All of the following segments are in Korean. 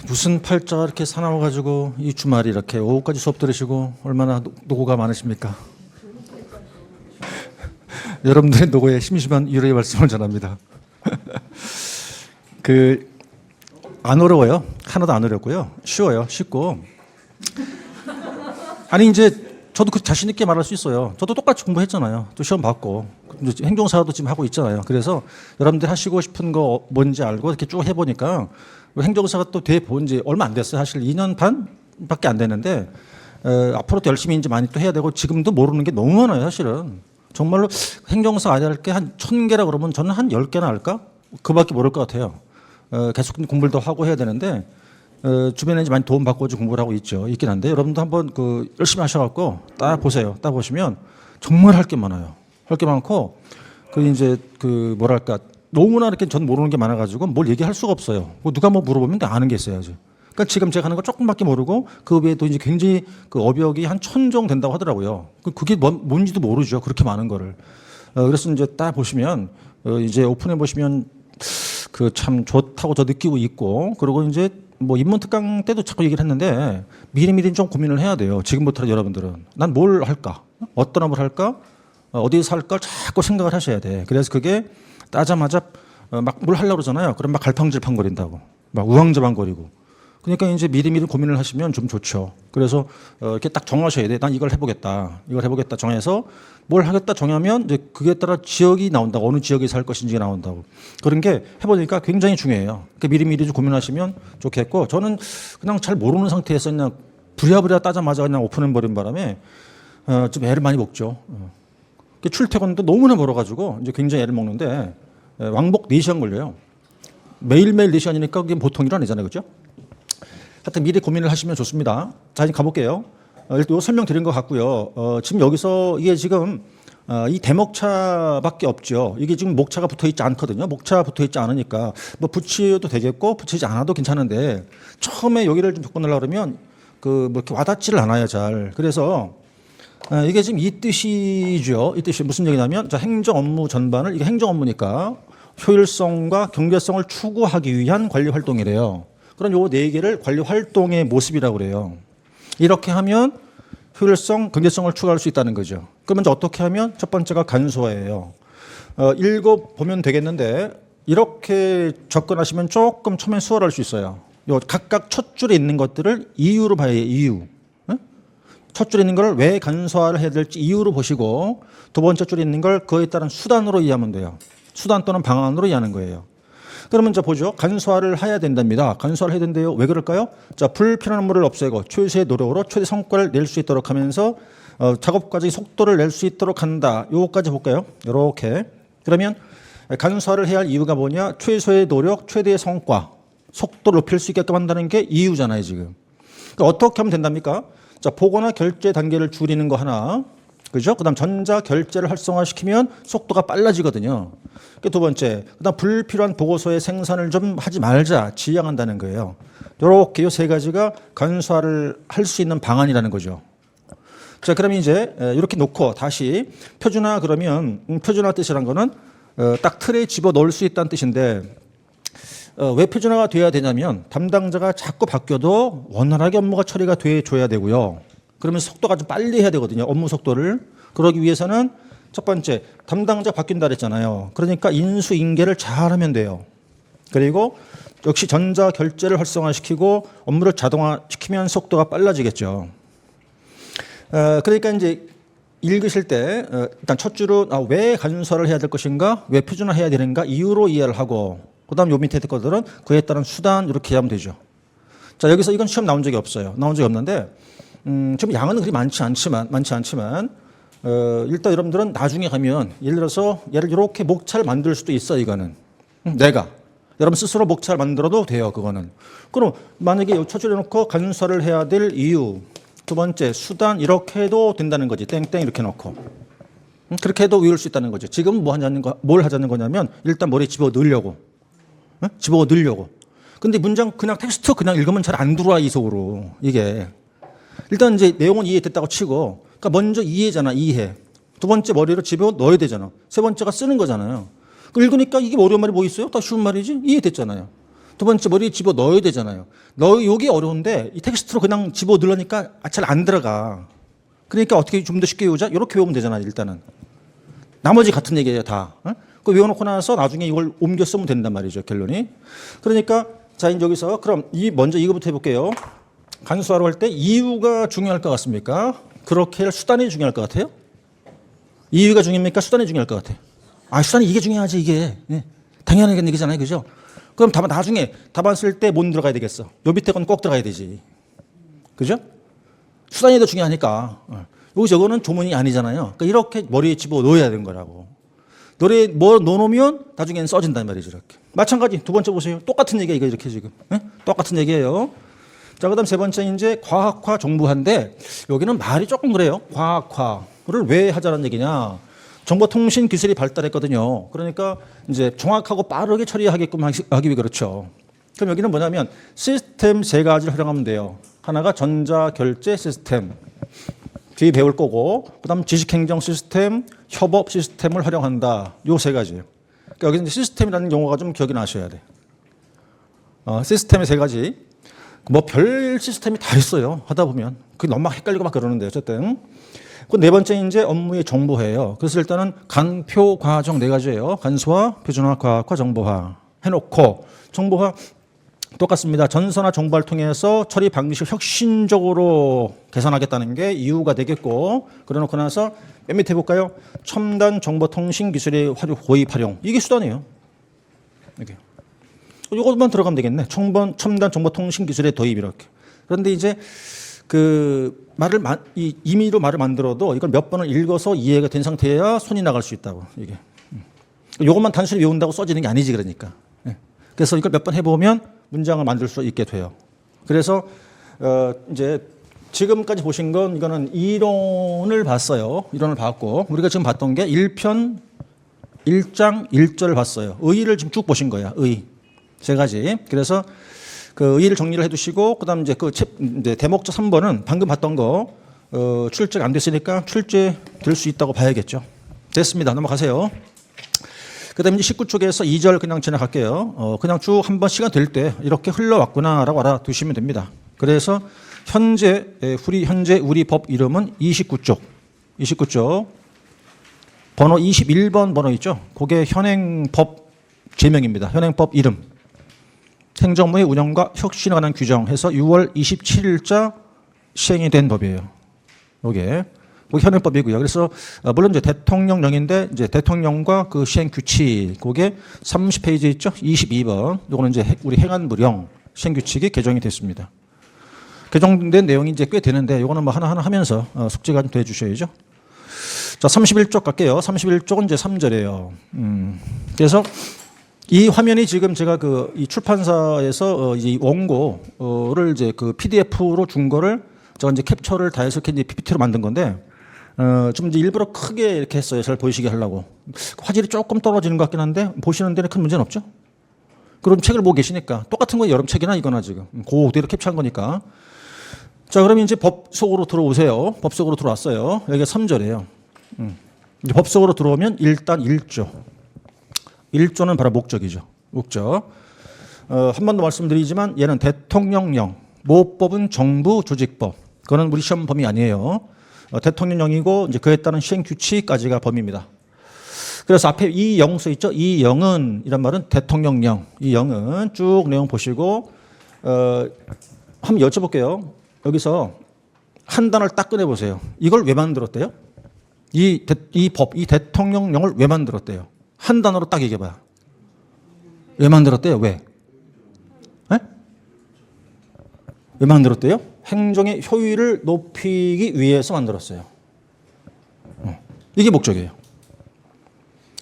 무슨 팔자가 이렇게 사나워가지고 이 주말이 이렇게 오후까지 수업 들으시고 얼마나 노고가 많으십니까? 여러분들의 노고에 심심한 위로의 말씀을 전합니다. 안 어려워요. 하나도 안 어렵고요. 쉬워요. 쉽고. 아니 이제 저도 그 자신 있게 말할 수 있어요. 저도 똑같이 공부했잖아요. 또 시험 받고 행정사도 지금 하고 있잖아요. 그래서 여러분들 하시고 싶은 거 뭔지 알고 이렇게 쭉 해보니까 행정사가 또 돼 본 지 얼마 안 됐어요. 사실 2년 반밖에 안 됐는데 앞으로도 열심히 이제 많이 또 해야 되고 지금도 모르는 게 너무 많아요. 사실은 정말로 행정사 알아야 할 게 한 1000개라 그러면 저는 한 10개나 할까? 그밖에 모를 것 같아요. 계속 공부를 더 하고 해야 되는데 주변에 이제 많이 도움받고 공부를 하고 있긴 한데 여러분도 한번 열심히 하셔갖고 딱 보세요. 딱 보시면 정말 할 게 많아요. 할 게 많고 뭐랄까 너무나 이렇게 전 모르는 게 많아가지고 뭘 얘기할 수가 없어요. 누가 뭐 물어보면 아는 게 있어야지. 그러니까 지금 제가 하는 거 조금밖에 모르고 그 외에도 이제 굉장히 업역이 한 1000 정도 된다고 하더라고요. 그게 뭔지도 모르죠. 그렇게 많은 거를. 그래서 이제 딱 보시면 이제 오픈해 보시면 참 좋다고 저 느끼고 있고 그리고 이제 뭐 인문 특강 때도 자꾸 얘기를 했는데 미리미리 좀 고민을 해야 돼요. 지금부터 여러분들은 난 뭘 할까? 어떤 업을 할까? 어디서 할까? 자꾸 생각을 하셔야 돼. 그래서 그게 따자마자 막 뭘 하려고 그러잖아요. 그럼 막 갈팡질팡거린다고. 막 우왕좌왕거리고. 그러니까 이제 미리미리 고민을 하시면 좀 좋죠. 그래서 이렇게 딱 정하셔야 돼. 난 이걸 해보겠다. 이걸 해보겠다 정해서 뭘 하겠다 정하면 이제 그에 따라 지역이 나온다고. 어느 지역에서 할 것인지가 나온다고. 그런 게 해보니까 굉장히 중요해요. 그러니까 미리미리 좀 고민하시면 좋겠고 저는 그냥 잘 모르는 상태에서 그냥 부랴부랴 따자마자 그냥 오픈해버린 바람에 좀 애를 많이 먹죠. 출퇴근도 너무나 멀어가지고 이제 굉장히 애를 먹는데 왕복 4시간 걸려요. 매일매일 4시간이니까 그게 보통 일 아니잖아요. 그죠? 하여튼 미리 고민을 하시면 좋습니다. 자, 이제 가볼게요. 일단 요 설명 드린 것 같고요. 지금 여기서 이게 지금 이 대목차밖에 없죠. 이게 지금 목차가 붙어 있지 않거든요. 목차 붙어 있지 않으니까 뭐 붙여도 되겠고 붙이지 않아도 괜찮은데 처음에 여기를 좀 접근하려고 그러면 뭐 이렇게 와닿지를 않아요. 잘. 그래서 이게 지금 이 뜻이죠. 이 뜻이 무슨 얘기냐면 자, 행정 업무 전반을 이게 행정 업무니까 효율성과 경제성을 추구하기 위한 관리 활동이래요. 그런 요 4개를 관리 활동의 모습이라고 그래요. 이렇게 하면 효율성, 경제성을 추구할 수 있다는 거죠. 그러면 이제 어떻게 하면 첫 번째가 간소화예요. 읽어보면 되겠는데 이렇게 접근하시면 조금 처음에 수월할 수 있어요. 요 각각 첫 줄에 있는 것들을 이유로 봐야 해요. 이유. 첫 줄에 있는 걸 왜 간소화를 해야 될지 이유로 보시고 두 번째 줄에 있는 걸 그에 따른 수단으로 이해하면 돼요. 수단 또는 방안으로 이해하는 거예요. 그러면 자 보죠. 간소화를 해야 된답니다. 간소화를 해야 된대요. 왜 그럴까요? 자, 불필요한 업무를 없애고 최소의 노력으로 최대 성과를 낼 수 있도록 하면서 작업 과정의 속도를 낼 수 있도록 한다. 요거까지 볼까요? 이렇게. 그러면 간소화를 해야 할 이유가 뭐냐? 최소의 노력, 최대의 성과, 속도를 높일 수 있게끔 한다는 게 이유잖아요, 지금. 그러니까 어떻게 하면 된답니까? 자, 보고나 결제 단계를 줄이는 거 하나. 그죠? 그 다음 전자 결제를 활성화시키면 속도가 빨라지거든요. 두 번째, 그 다음 불필요한 보고서의 생산을 좀 하지 말자, 지양한다는 거예요. 이렇게 이 3가지가 간소화를 할 수 있는 방안이라는 거죠. 자, 그러면 이제 이렇게 놓고 다시 표준화 그러면 표준화 뜻이란 거는 딱 틀에 집어 넣을 수 있다는 뜻인데 왜 표준화가 돼야 되냐면 담당자가 자꾸 바뀌어도 원활하게 업무가 처리가 돼줘야 되고요. 그러면 속도가 좀 빨리 해야 되거든요. 업무 속도를. 그러기 위해서는 첫 번째 담당자 바뀐다 그랬잖아요. 그러니까 인수인계를 잘하면 돼요. 그리고 역시 전자결제를 활성화시키고 업무를 자동화시키면 속도가 빨라지겠죠. 그러니까 이제 읽으실 때 일단 첫 줄은 왜 간소화를 해야 될 것인가, 왜 표준화해야 되는가 이유로 이해를 하고 그다음 요 밑에 것들은 그에 따른 수단 이렇게 하면 되죠. 자, 여기서 이건 시험 나온 적이 없어요. 나온 적이 없는데 좀 양은 그리 많지 않지만 일단 여러분들은 나중에 가면 예를 들어서 얘를 이렇게 목차를 만들 수도 있어. 이거는 내가 여러분 스스로 목차를 만들어도 돼요. 그거는. 그럼 만약에 첫 줄에 놓고 간소화를 해야 될 이유, 두 번째 수단 이렇게 해도 된다는 거지. 땡땡 이렇게 놓고 그렇게 해도 외울 수 있다는 거죠. 지금 뭘 하자는 거냐면 일단 머리에 집어 넣으려고. 집어 넣으려고. 근데 문장 그냥 텍스트 그냥 읽으면 잘 안 들어와 이 속으로. 이게 일단 이제 내용은 이해됐다고 치고 그러니까 먼저 이해잖아. 이해. 두 번째 머리로 집어 넣어야 되잖아. 세 번째가 쓰는 거잖아요. 읽으니까 이게 어려운 말이 뭐 있어요? 다 쉬운 말이지. 이해됐잖아요. 두 번째 머리에 집어 넣어야 되잖아요. 여기 어려운데 이 텍스트로 그냥 집어 넣으니까 잘 안 들어가. 그러니까 어떻게 좀 더 쉽게 외우자? 이렇게 외우면 되잖아요. 일단은. 나머지 같은 얘기예요, 다. 그 외워놓고 나서 나중에 이걸 옮겨 쓰면 된단 말이죠, 결론이. 그러니까 자, 이제 여기서 그럼 먼저 이거부터 해볼게요. 간수화로 할 때 이유가 중요할 것 같습니까? 그렇게 할 수단이 중요할 것 같아요? 이유가 중요합니까? 수단이 중요할 것 같아요. 수단이 이게 중요하지, 이게. 네. 당연한 얘기잖아요, 그죠? 그럼 나중에 답안 쓸 때 뭔 들어가야 되겠어? 요 밑에 건 꼭 들어가야 되지. 그죠? 수단이 더 중요하니까. 여기 저거는 조문이 아니잖아요. 그러니까 이렇게 머리에 집어 넣어야 되는 거라고. 노래 넣어놓으면 나중에는 써진단 말이죠, 이렇게. 마찬가지 두 번째 보세요. 똑같은 얘기가 이렇게 지금. 네? 똑같은 얘기예요. 자, 그다음 세 번째 이제 과학화 정부화인데 여기는 말이 조금 그래요. 과학화를 왜 하자는 얘기냐? 정보통신 기술이 발달했거든요. 그러니까 이제 정확하고 빠르게 처리하게끔 하기 위해 그렇죠. 그럼 여기는 뭐냐면 시스템 세 가지를 활용하면 돼요. 하나가 전자결제 시스템. 뒤에 배울 거고, 그다음 지식행정 시스템, 협업 시스템을 활용한다. 요 세 가지예요. 그러니까 여기 이제 시스템이라는 용어가 좀 기억이 나셔야 돼. 시스템의 세 가지. 뭐 별 시스템이 다 있어요. 하다 보면. 그게 너무 막 헷갈리고 막 그러는데 어쨌든. 그 네 번째 이제 업무의 정보화예요. 그래서 일단은 간표 과정 네 가지예요. 간소화, 표준화, 과학화, 정보화 해놓고 정보화 똑같습니다. 전서나 정보를 통해서 처리 방식을 혁신적으로 개선하겠다는 게 이유가 되겠고, 그래놓고 나서 맨 밑에 볼까요? 첨단 정보통신 기술의 고입 활용. 이게 수단이에요. 이게. 이것만 들어가면 되겠네. 첨단 정보통신 기술의 도입 이렇게. 그런데 이제 그 임의로 말을 만들어도 이걸 몇 번을 읽어서 이해가 된 상태여야 손이 나갈 수 있다고. 이게. 이것만 단순히 외운다고 써지는 게 아니지 그러니까. 그래서 이걸 몇 번 해보면 문장을 만들 수 있게 돼요. 그래서 이제 지금까지 보신 건 이거는 이론을 봤어요. 이론을 봤고 우리가 지금 봤던 게 1편 1장 1절을 봤어요. 의의를 지금 쭉 보신 거야. 의의 세 가지. 그래서 그 의의를 정리를 해두시고 그다음 이제 이제 대목적 3번은 방금 봤던 거 출제가 안 됐으니까 출제 될 수 있다고 봐야겠죠. 됐습니다. 넘어가세요. 그다음에 이제 19쪽에서 2절 그냥 지나갈게요. 그냥 쭉 한번 시간 될 때 이렇게 흘러왔구나라고 알아두시면 됩니다. 그래서 현재 우리 법 이름은 29쪽 번호 21번 번호 있죠. 그게 현행법 제명입니다. 현행법 이름. 행정부의 운영과 혁신에 관한 규정해서 6월 27일자 시행이 된 법이에요. 이게 현행법이고요. 그래서 물론 이제 대통령령인데 이제 대통령과 그 시행 규칙 그게 30페이지 있죠. 22번. 이거는 이제 우리 행안부령 시행 규칙이 개정이 됐습니다. 개정된 내용이 이제 꽤 되는데 이거는 뭐 하나하나 하면서 숙제가 좀 돼 주셔야죠. 자, 31쪽 갈게요. 31쪽은 이제 3절이에요. 그래서 이 화면이 지금 제가 이 출판사에서 이 원고를 이제 그 PDF로 준 거를 제가 이제 캡처를 다 해서 이제 PPT로 만든 건데 좀 이제 일부러 크게 이렇게 했어요. 잘 보이시게 하려고. 화질이 조금 떨어지는 것 같긴 한데 보시는 데는 큰 문제는 없죠. 그럼 책을 보고 계시니까 똑같은 거 여러 책이나 이거나 지금 그대로 캡처한 거니까. 자, 그러면 이제 법 속으로 들어오세요. 법 속으로 들어왔어요. 여기가 3절이에요. 이제 법 속으로 들어오면 일단 1조. 1조는 바로 목적이죠. 목적. 한 번 더 말씀드리지만 얘는 대통령령, 모법은 정부 조직법. 그거는 우리 시험 범위 아니에요. 대통령령이고 이제 그에 따른 시행 규칙까지가 범위입니다. 그래서 앞에 이 영서 있죠. 이 영은 이란 말은 대통령령. 이 영은 쭉 내용 보시고 한번 여쭤볼게요. 여기서 한 단어를 딱 꺼내 보세요. 이걸 왜 만들었대요? 이 대통령령을 왜 만들었대요? 한 단어로 딱 얘기해봐요. 왜 만들었대요? 왜? 네? 왜 만들었대요? 행정의 효율을 높이기 위해서 만들었어요. 이게 목적이에요.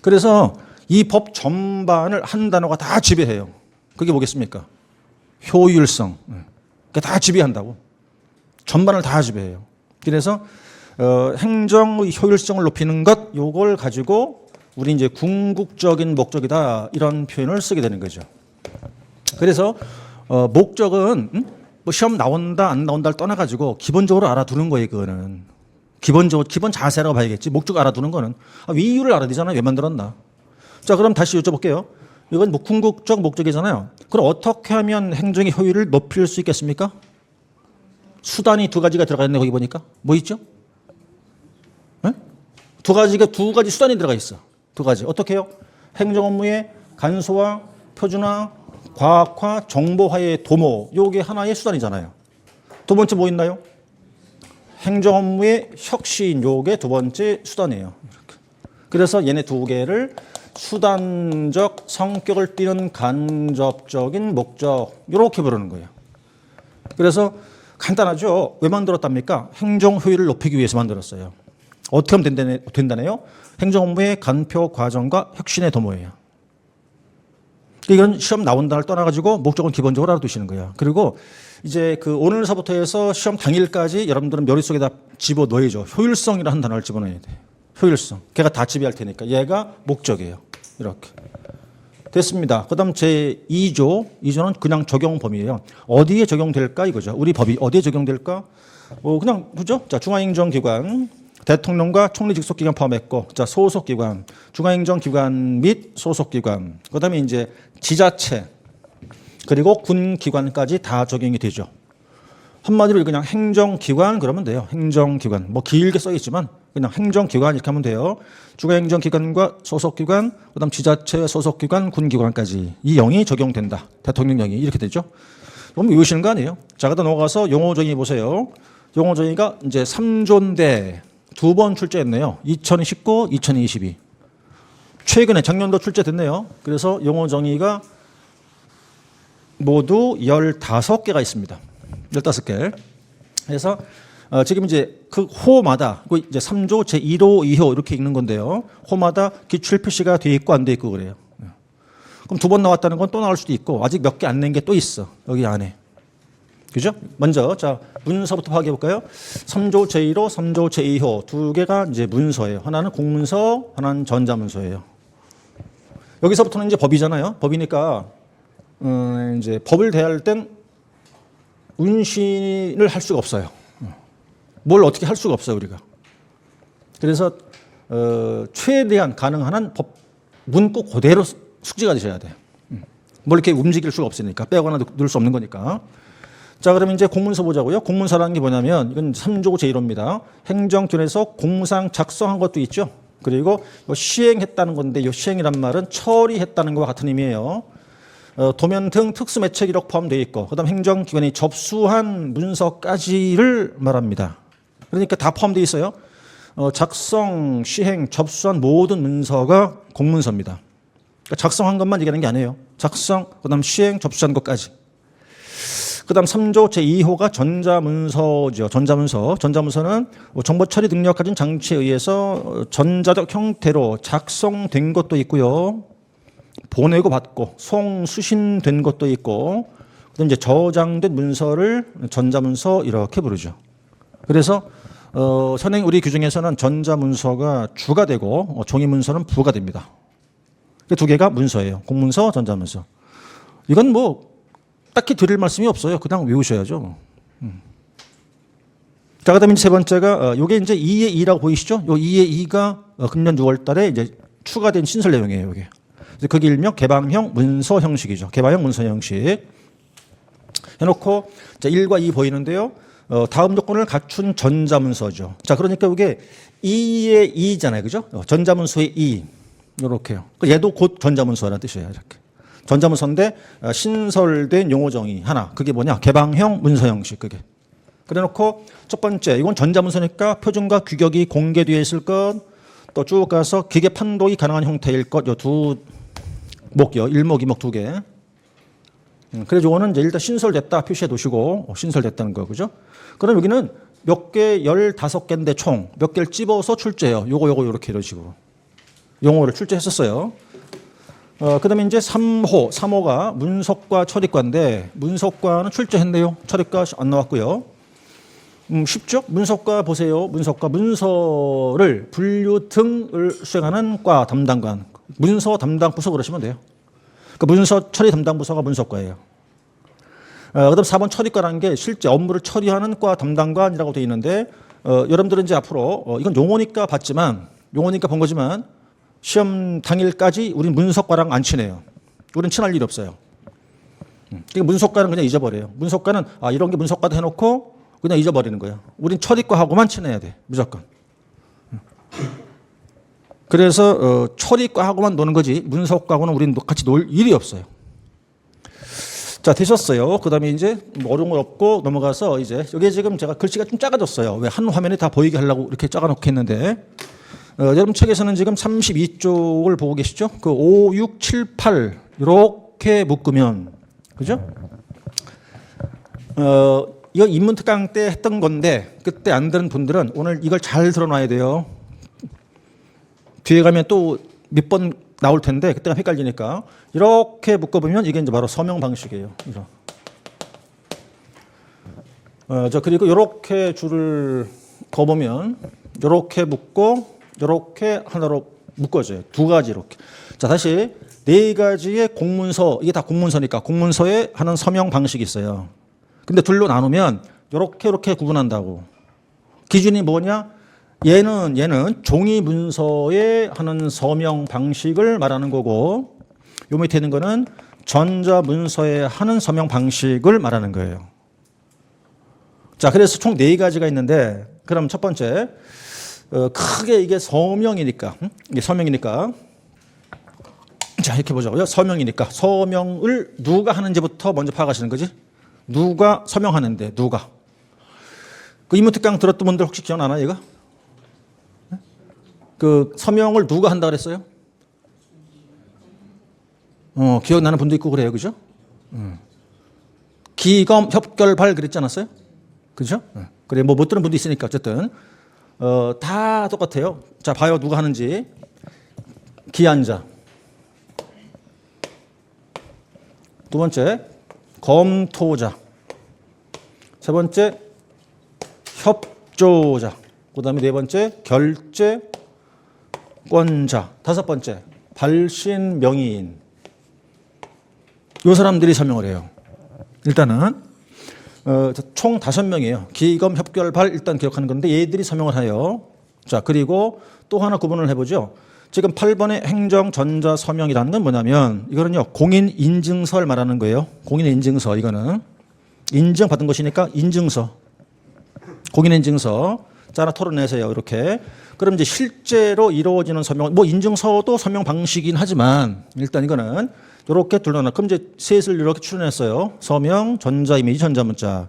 그래서 이 법 전반을 한 단어가 다 지배해요. 그게 뭐겠습니까? 효율성. 그게 다 지배한다고. 전반을 다 지배해요. 그래서 행정의 효율성을 높이는 것, 요걸 가지고 우리 이제 궁극적인 목적이다 이런 표현을 쓰게 되는 거죠. 그래서 목적은 뭐 시험 나온다 안 나온다를 떠나가지고 기본적으로 알아두는 거예요. 그거는 기본 자세라고 봐야겠지. 목적 알아두는 거는 이유를 알아야 되잖아요. 왜 만들었나. 자, 그럼 다시 여쭤볼게요. 이건 뭐 궁극적 목적이잖아요. 그럼 어떻게 하면 행정의 효율을 높일 수 있겠습니까? 수단이 두 가지가 들어가 있네. 거기 보니까 뭐 있죠? 네? 두 가지 수단이 들어가 있어. 두 가지. 어떻게 해요? 행정 업무의 간소화, 표준화, 과학화, 정보화의 도모. 요게 하나의 수단이잖아요. 두 번째 뭐 있나요? 행정 업무의 혁신. 요게 두 번째 수단이에요. 이렇게. 그래서 얘네 두 개를 수단적 성격을 띠는 간접적인 목적. 이렇게 부르는 거예요. 그래서 간단하죠. 왜 만들었답니까? 행정 효율을 높이기 위해서 만들었어요. 어떻게 하면 된다네요? 행정 업무의 간표 과정과 혁신의 도모예요. 이건 시험 나온다를 떠나가지고 목적은 기본적으로 알아두시는 거예요. 그리고 이제 그 오늘서부터 해서 시험 당일까지 여러분들은 머릿속에다 집어넣어야죠. 효율성이라는 단어를 집어넣어야 돼. 효율성. 걔가 다 지배할 테니까. 얘가 목적이에요. 이렇게. 됐습니다. 그 다음 제2조. 2조는 그냥 적용 범위예요. 어디에 적용될까 이거죠. 우리 법이 어디에 적용될까? 그냥, 그죠? 자, 중앙행정기관. 대통령과 총리 직속기관 포함했고, 자, 소속기관, 중앙행정기관 및 소속기관, 그 다음에 이제 지자체, 그리고 군기관까지 다 적용이 되죠. 한마디로 그냥 행정기관 그러면 돼요. 행정기관. 뭐 길게 써 있지만 그냥 행정기관 이렇게 하면 돼요. 중앙행정기관과 소속기관, 그 다음 지자체, 소속기관, 군기관까지 이 영이 적용된다. 대통령령이 이렇게 되죠. 너무 외우시는 거 아니에요? 자, 그다음 넘어가서 용어정의 보세요. 용어정의가 이제 3조인데 두 번 출제했네요. 2019, 2022. 최근에 작년도 출제됐네요. 그래서 용어 정의가 모두 15개가 있습니다. 15개. 그래서 지금 이제 그 호마다 이제 3조 제1호, 2호 이렇게 읽는 건데요. 호마다 기출 표시가 돼 있고 안 돼 있고 그래요. 그럼 두 번 나왔다는 건 또 나올 수도 있고 아직 몇 개 안 낸 게 또 있어. 여기 안에. 그죠? 먼저 자 문서부터 파악해 볼까요? 3조 제1호, 3조 제2호 두 개가 이제 문서예요. 하나는 공문서, 하나는 전자문서예요. 여기서부터는 이제 법이잖아요. 법이니까 이제 법을 대할 땐 운신을 할 수가 없어요. 뭘 어떻게 할 수가 없어요 우리가. 그래서 최대한 가능한 한 법 문구 그대로 숙지가 되셔야 돼요. 뭘 이렇게 움직일 수가 없으니까 빼거나 넣을 수 없는 거니까. 자, 그럼 이제 공문서 보자고요. 공문서라는 게 뭐냐면 이건 3조 제1호입니다. 행정권에서 공무상 작성한 것도 있죠. 그리고 시행했다는 건데 이 시행이란 말은 처리했다는 것과 같은 의미예요. 도면 등 특수매체 기록 포함되어 있고 그다음 행정기관이 접수한 문서까지를 말합니다. 그러니까 다 포함되어 있어요. 작성, 시행, 접수한 모든 문서가 공문서입니다. 그러니까 작성한 것만 얘기하는 게 아니에요. 작성, 그다음 시행, 접수한 것까지. 그다음 3조 제2호가 전자문서죠. 전자문서는 정보 처리 능력 가진 장치에 의해서 전자적 형태로 작성된 것도 있고요. 보내고 받고 송수신된 것도 있고 그다음 이제 저장된 문서를 전자문서 이렇게 부르죠. 그래서 현행 우리 규정에서는 전자문서가 주가 되고 종이문서는 부가 됩니다. 그 두 개가 문서예요. 공문서, 전자문서. 이건 뭐 딱히 드릴 말씀이 없어요. 그냥 외우셔야죠. 자, 그다음에 세 번째가 이게 이제 2의 2라고 보이시죠? 요 2의 2가 금년 6월 달에 이제 추가된 신설 내용이에요, 이게. 그게 일명 개방형 문서 형식이죠. 개방형 문서 형식. 해놓고 자, 1과 2 보이는데요. 다음 조건을 갖춘 전자문서죠. 자, 그러니까 이게 2의 2잖아요. 그죠? 전자문서의 2. 요렇게요. 얘도 곧 전자문서라는 뜻이에요, 이렇게. 전자문서인데 신설된 용어정의 하나. 그게 뭐냐? 개방형 문서 형식. 그게. 그래놓고 첫 번째 이건 전자문서니까 표준과 규격이 공개되어 있을 것. 또 쭉 가서 기계 판독이 가능한 형태일 것. 요 두 목이요. 1목, 2목 두 개. 그래서 이거는 이제 일단 신설됐다 표시해 두시고 신설됐다는 거 그죠? 그럼 여기는 몇 개 15개인데 총 몇 개를 찝어서 출제해요. 요거 이렇게 이런 식으로 용어를 출제했었어요. 그다음에 이제 3호가 문서과 처리과인데 문서과는 출제했네요. 처리과 안 나왔고요. 쉽죠? 문서과 보세요. 문서를 분류 등을 수행하는 과 담당관. 문서 담당 부서 그러시면 돼요. 그러니까 문서 처리 담당 부서가 문서과예요. 그다음 4번 처리과라는 게 실제 업무를 처리하는 과 담당관이라고 되어 있는데 여러분들은 이제 앞으로 이건 용어니까 본 거지만 시험 당일까지 우리 문서과랑 안 친해요. 우리는 친할 일이 없어요. 그러니까 문속과는 그냥 잊어버려요. 문속과는 이런 게 문속과도 해놓고 그냥 잊어버리는 거예요. 우린 철이과하고만 친해야 돼. 무조건. 그래서 철이과하고만 노는 거지 문속과하고는 우린 같이 놀 일이 없어요. 자, 되셨어요. 그 다음에 이제 어려운 거 없고 넘어가서 이제 여기 지금 제가 글씨가 좀 작아졌어요. 왜 한 화면에 다 보이게 하려고 이렇게 작아놓고 했는데 여러분 책에서는 지금 32쪽을 보고 계시죠? 그 5, 6, 7, 8 이렇게 묶으면 그죠? 이거 인문특강 때 했던 건데 그때 안 들은 분들은 오늘 이걸 잘 들어놔야 돼요. 뒤에 가면 또 몇 번 나올 텐데 그때가 헷갈리니까 이렇게 묶어보면 이게 이제 바로 서명 방식이에요. 그리고 이렇게 줄을 거보면 이렇게 묶고 이렇게 하나로 묶어져요. 두 가지 이렇게. 자, 다시 네 가지의 공문서, 이게 다 공문서니까 공문서에 하는 서명 방식이 있어요. 근데 둘로 나누면 이렇게 구분한다고. 기준이 뭐냐? 얘는 종이 문서에 하는 서명 방식을 말하는 거고 요 밑에 있는 거는 전자 문서에 하는 서명 방식을 말하는 거예요. 자, 그래서 총 네 가지가 있는데 그럼 첫 번째 크게 이게 서명이니까 이게 서명이니까 자, 이렇게 보자고요. 서명이니까 서명을 누가 하는지부터 먼저 파악하시는 거지. 누가 서명하는데 누가. 그 인문특강 들었던 분들 혹시 기억나나요, 이거? 그 서명을 누가 한다 그랬어요? 기억나는 분도 있고 그래요, 그죠? 기검 협결발 그랬지 않았어요? 그죠? 그래, 뭐 못 들은 분도 있으니까 어쨌든 다 똑같아요. 자, 봐요, 누가 하는지. 기한자. 두 번째, 검토자. 세 번째, 협조자. 그 다음에 네 번째, 결재권자. 다섯 번째, 발신명의인. 이 사람들이 서명을 해요. 일단은 총 5명이에요. 기검, 협결,발 일단 기억하는 건데 얘들이 서명을 해요. 자, 그리고 또 하나 구분을 해보죠. 지금 8번의 행정, 전자, 서명이라는 건 뭐냐면 이거는요 공인 인증서를 말하는 거예요. 공인 인증서 이거는 인증받은 것이니까 인증서. 공인 인증서. 자, 하나 토론내세요. 이렇게. 그럼 이제 실제로 이루어지는 서명, 뭐 인증서도 서명 방식이긴 하지만 일단 이거는 이렇게 둘러놔. 그럼 이제 셋을 이렇게 추론했어요. 서명, 전자 이미지, 전자 문자.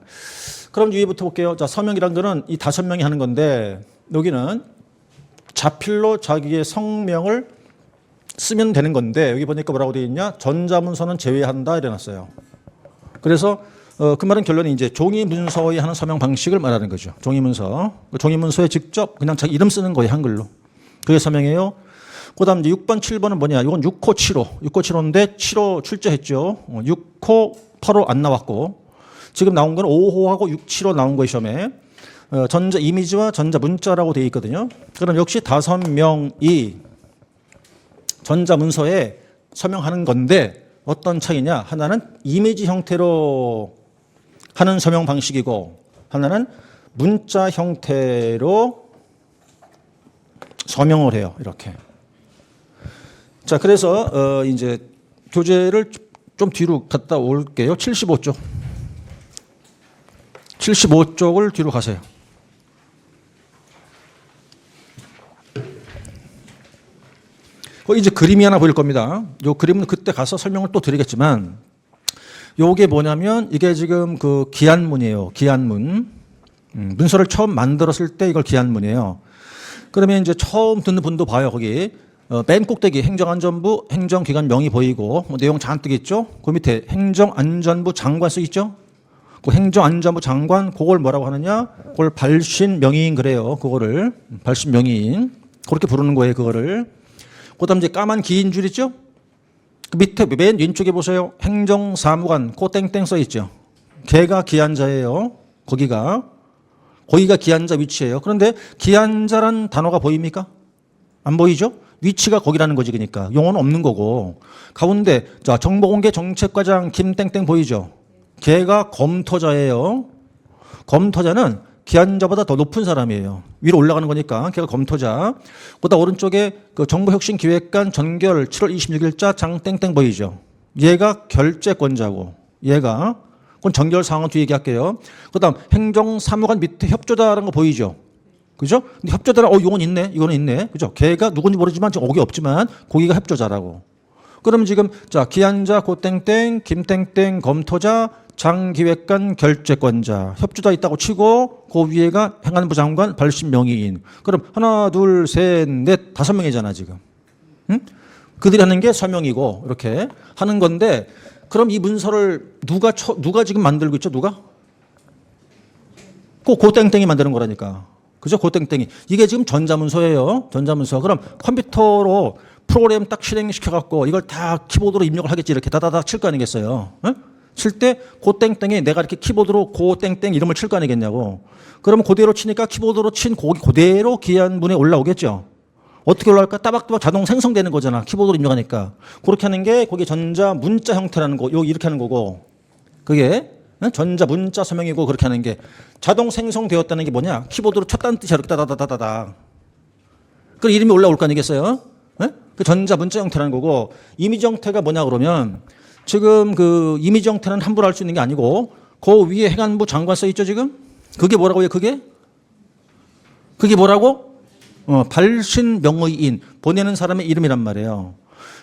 그럼 위에부터 볼게요. 자, 서명이란 거는 이 5명이 하는 건데 여기는 자필로 자기의 성명을 쓰면 되는 건데 여기 보니까 뭐라고 되어 있냐? 전자문서는 제외한다 이래놨어요. 그래서 그 말은 결론이 이제 종이문서에 하는 서명 방식을 말하는 거죠. 종이문서. 종이문서에 직접 그냥 자기 이름 쓰는 거예요, 한글로. 그게 서명이에요. 그 다음 이제 6번, 7번은 뭐냐? 이건 6호, 7호. 6호, 7호인데 7호 출제했죠. 6호, 8호 안 나왔고. 지금 나온 건 5호하고 6, 7호 나온 거예요, 시험에. 전자 이미지와 전자 문자라고 되어 있거든요. 그럼 역시 5명이 전자 문서에 서명하는 건데 어떤 차이냐? 하나는 이미지 형태로 하는 서명 방식이고 하나는 문자 형태로 서명을 해요. 이렇게. 자, 그래서 이제 교재를 좀 뒤로 갔다 올게요. 75쪽. 75쪽을 뒤로 가세요. 이제 그림이 하나 보일 겁니다. 이 그림은 그때 가서 설명을 또 드리겠지만 요게 뭐냐면 이게 지금 그 기한문이에요. 기한문. 문서를 처음 만들었을 때 이걸 기한문이에요. 그러면 이제 처음 듣는 분도 봐요. 거기 맨 꼭대기 행정안전부 행정기관 명이 보이고 뭐 내용 잔뜩 있죠. 그 밑에 행정안전부 장관 써 있죠. 그 행정안전부 장관 그걸 뭐라고 하느냐? 그걸 발신명의인 그래요. 그거를 발신명의인 그렇게 부르는 거예요. 그거를. 그다음 이제 까만 긴 줄 있죠? 그 밑에 맨 왼쪽에 보세요. 행정사무관 그 땡땡 써 있죠. 걔가 기한자예요. 거기가 기한자 위치예요. 그런데 기한자란 단어가 보입니까? 안 보이죠? 위치가 거기라는 거지. 그러니까 용어는 없는 거고. 가운데 자 정보공개 정책과장 김땡땡 보이죠? 걔가 검토자예요. 검토자는 기한자보다 더 높은 사람이에요. 위로 올라가는 거니까 걔가 검토자. 보다 오른쪽에 그 정보혁신기획관 전결 7월 26일자 장땡땡 보이죠? 얘가 결재권자고 얘가 그건 정결 상황은 뒤에 얘기할게요. 그다음 행정사무관 밑에 협조자라는 거 보이죠? 그죠? 근데 협조자라 요건 있네. 이거는 있네. 그죠? 걔가 누군지 모르지만 지금 옥이 없지만 거기가 협조자라고. 그러면 지금 자 기한자 고땡땡 김땡땡 검토자 장기획관 결재권자 협조자 있다고 치고 그 위에가 행안부 장관 발신 명의인. 그럼 하나 둘 셋 넷 5명이잖아 지금. 응? 그들이 하는 게 서명이고 이렇게 하는 건데 그럼 이 문서를 누가 지금 만들고 있죠? 누가? 고땡땡이 만드는 거라니까. 그죠? 고땡땡이. 이게 지금 전자문서예요. 전자문서. 그럼 컴퓨터로 프로그램 딱 실행시켜갖고 이걸 다 키보드로 입력을 하겠지. 이렇게 다다닥 칠 거 아니겠어요. 응? 칠 때 고땡땡이 내가 이렇게 키보드로 고땡땡 이름을 칠 거 아니겠냐고. 그러면 그대로 치니까 키보드로 친 곡이 그대로 기한문에 올라오겠죠. 어떻게 올라올까? 따박따박 자동 생성되는 거잖아. 키보드로 입력하니까. 그렇게 하는 게 거기 전자 문자 형태라는 거. 요 이렇게 하는 거고. 그게 전자 문자 서명이고 그렇게 하는 게 자동 생성되었다는 게 뭐냐? 키보드로 쳤다는 뜻이야. 이렇게 따다다다다다. 그 이름이 올라올 거 아니겠어요? 그 전자 문자 형태라는 거고 이미지 형태가 뭐냐 그러면 지금 그 이미지 형태는 함부로 할 수 있는 게 아니고 그 위에 행안부 장관 써 있죠 지금? 그게 뭐라고요? 그게 뭐라고? 발신 명의인 보내는 사람의 이름이란 말이에요.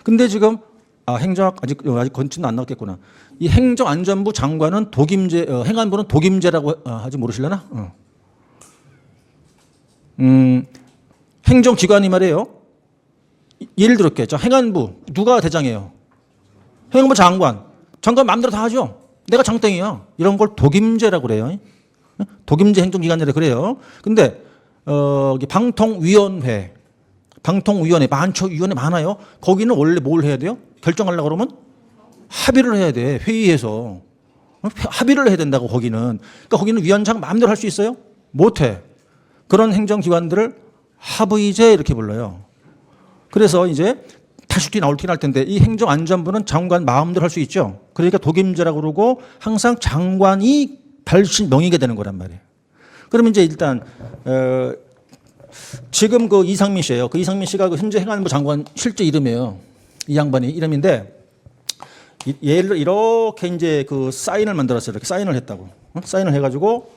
근데 지금 행정 아직 건치는 안 나왔겠구나. 이 행정안전부 장관은 독임제, 행안부는 독임제라고 아직 모르실려나? 행정기관이 말이에요. 예를 들었게 자 행안부 누가 대장이에요? 행안부 장관 마음대로 다 하죠. 내가 장땡이야. 이런 걸 독임제라고 그래요. 독임제 행정기관이라 그래요. 근데 방통위원회 많죠. 위원회 많아요. 거기는 원래 뭘 해야 돼요? 결정하려고 그러면 합의를 해야 돼. 회의에서. 합의를 해야 된다고 거기는. 그러니까 거기는 위원장 마음대로 할 수 있어요? 못해. 그런 행정기관들을 합의제 이렇게 불러요. 그래서 이제 다시 뒤 나올 텐데 이 행정안전부는 장관 마음대로 할 수 있죠. 그러니까 독임제라고 그러고 항상 장관이 발신 명의가 되는 거란 말이에요. 그러면 이제 일단 지금 그 이상민 씨예요. 그 이상민 씨가 그 현재 행안부 장관 실제 이름이에요. 이 양반이 이름인데 얘를 이렇게 이제 그 사인을 만들었어요. 이렇게 사인을 했다고. 사인을 해가지고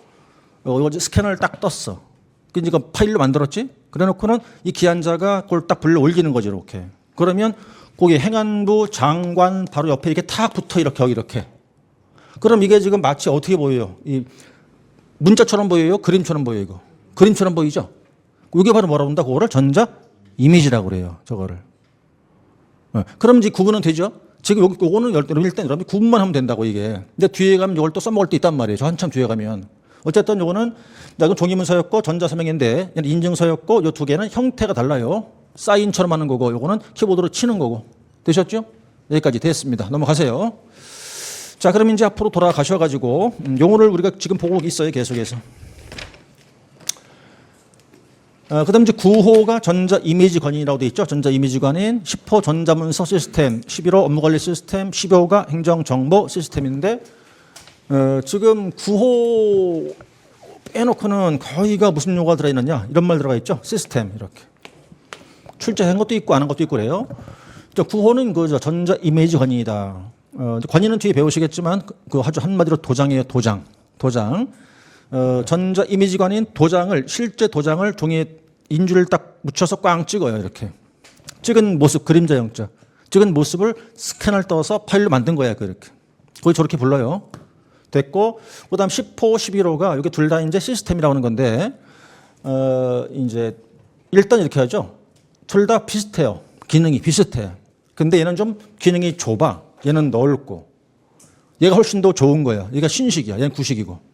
스캐너를 딱 떴어. 그러니까 파일로 만들었지. 그래놓고는 이 기한자가 그걸 딱 불러 올리는 거죠. 이렇게. 그러면 거기 행안부 장관 바로 옆에 이렇게 탁 붙어 이렇게. 그럼 이게 지금 마치 어떻게 보여요? 이 문자처럼 보여요? 그림처럼 보여요? 이거. 그림처럼 보이죠? 이게 바로 뭐라고 한다? 그거를 전자 이미지라고 그래요. 저거를. 그럼 이제 구분은 되죠? 지금 요거는 일단 여러분이 구분만 하면 된다고 이게. 근데 뒤에 가면 이걸 또 써먹을 때 있단 말이에요. 저 한참 뒤에 가면. 어쨌든 요거는 이건 종이문서였고 전자서명인데 인증서였고 요 두 개는 형태가 달라요. 사인처럼 하는 거고 요거는 키보드로 치는 거고. 되셨죠? 여기까지 됐습니다. 넘어가세요. 자, 그럼 이제 앞으로 돌아가셔가지고 용어를 우리가 지금 보고 있어요. 계속해서. 그다음 이제 9호가 전자 이미지 관인이라고 돼 있죠. 전자 이미지 관인, 10호 전자문서 시스템, 11호 업무관리 시스템, 12호가 행정정보 시스템인데 지금 9호 빼놓고는 거의가 무슨 용어가 들어있느냐 이런 말 들어가 있죠. 시스템 이렇게 출제한 것도 있고 안 한 것도 있고 그래요. 9호는 그 전자 이미지 관인이다. 관인은 뒤에 배우시겠지만 그 아주 한마디로 도장이에요. 도장. 전자 이미지 관인 도장을 실제 도장을 종이에 인주를 딱 묻혀서 꽝 찍어요. 이렇게 찍은 모습 그림자 영자 찍은 모습을 스캔을 떠서 파일로 만든 거야. 그렇게 거의 저렇게 불러요. 됐고 그다음 10호, 11호가 이게 둘 다 이제 시스템이라고 하는 건데 이제 일단 이렇게 하죠. 둘 다 비슷해요. 기능이 비슷해. 근데 얘는 좀 기능이 좁아. 얘는 넓고 얘가 훨씬 더 좋은 거야. 얘가 신식이야. 얘는 구식이고.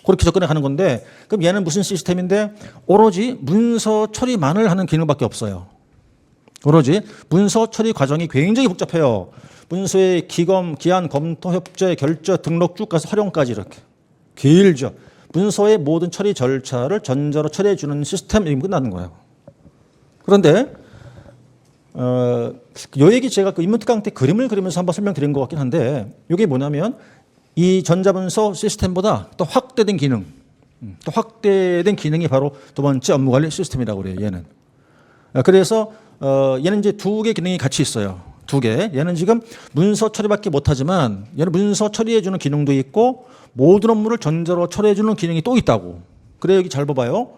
그렇게 접근해 가는 건데 그럼 얘는 무슨 시스템인데 오로지 문서 처리만을 하는 기능밖에 없어요. 오로지 문서 처리 과정이 굉장히 복잡해요. 문서의 기검, 기한, 검토, 협재, 결재, 등록 쭉 가서 활용까지 이렇게 길죠. 문서의 모든 처리 절차를 전자로 처리해 주는 시스템이 끝나는 거예요. 그런데 요 얘기 제가 그 인문특 강의 때 그림을 그리면서 한번 설명드린 것 같긴 한데 이게 뭐냐면 이 전자문서 시스템보다 또 확대된 기능, 또 확대된 기능이 바로 두 번째 업무관리 시스템이라고 그래요. 얘는. 그래서 얘는 이제 두 개 기능이 같이 있어요. 두 개. 얘는 지금 문서 처리밖에 못하지만 얘는 문서 처리해주는 기능도 있고 모든 업무를 전자로 처리해주는 기능이 또 있다고. 그래 여기 잘 봐봐요.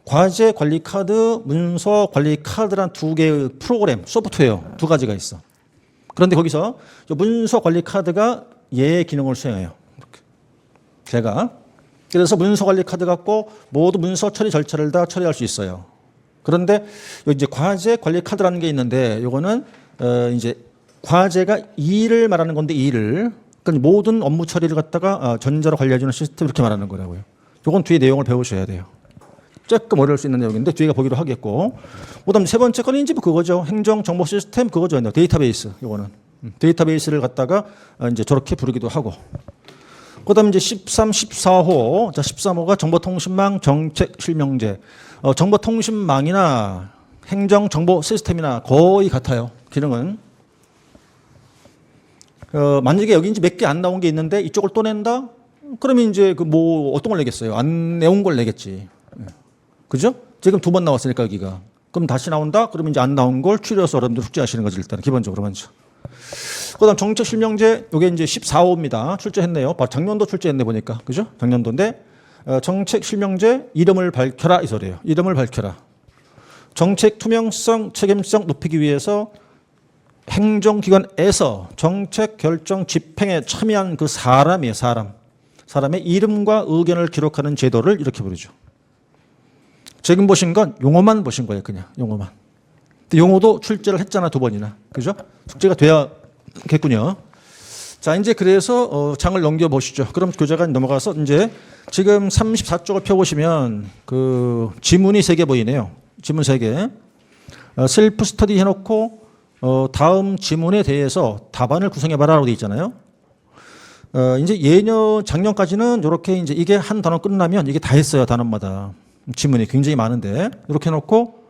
과제 관리 카드, 문서 관리 카드란 두 개의 프로그램, 소프트웨어 두 가지가 있어. 그런데 거기서 문서 관리 카드가 얘의 기능을 수행해요. 이렇게. 제가. 그래서 문서 관리 카드 갖고 모두 문서 처리 절차를 다 처리할 수 있어요. 그런데 이제 과제 관리 카드라는 게 있는데 요거는 이제 과제가 일을 말하는 건데 일을 그러니까 모든 업무 처리를 갖다가 전자로 관리해주는 시스템 이렇게 말하는 거라고요. 요건 뒤에 내용을 배우셔야 돼요. 조금 어려울 수 있는 내용인데 뒤에가 보기로 하겠고. 그다음 세 번째 건 이제 그거죠. 행정 정보 시스템 그거죠. 데이터베이스. 요거는 데이터베이스를 갖다가 이제 저렇게 부르기도 하고. 그다음 이제 13, 14호. 자, 13호가 정보통신망 정책 실명제. 정보통신망이나 행정 정보 시스템이나 거의 같아요. 기능은. 만약에 여기 이제 몇 개 안 나온 게 있는데 이쪽을 또 낸다? 그러면 이제 그 뭐 어떤 걸 내겠어요? 안 내온 걸 내겠지. 그죠? 지금 두 번 나왔으니까 여기가. 그럼 다시 나온다? 그러면 이제 안 나온 걸 추려서 여러분들 숙제하시는 거지 일단 기본적으로 먼저. 그다음 정책 실명제 요게 이제 14호입니다. 출제했네요. 작년도 출제했네 보니까. 그죠? 작년도인데 정책 실명제 이름을 밝혀라 이 소리예요. 이름을 밝혀라. 정책 투명성, 책임성 높이기 위해서 행정기관에서 정책 결정 집행에 참여한 그 사람이에요. 사람의 이름과 의견을 기록하는 제도를 이렇게 부르죠. 지금 보신 건 용어만 보신 거예요. 그냥 용어만. 근데 용어도 출제를 했잖아 두 번이나. 그죠? 숙제가 돼야겠군요. 자 이제 그래서 장을 넘겨보시죠. 그럼 교재가 넘어가서 이제 지금 34쪽을 펴보시면 그 지문이 3개 보이네요. 지문 3개. 셀프 스터디 해놓고 다음 지문에 대해서 답안을 구성해봐라라고 돼 있잖아요. 이제 작년까지는 이렇게 이제 이게 한 단원 끝나면 이게 다 했어요. 단원마다. 지문이 굉장히 많은데. 이렇게 해놓고,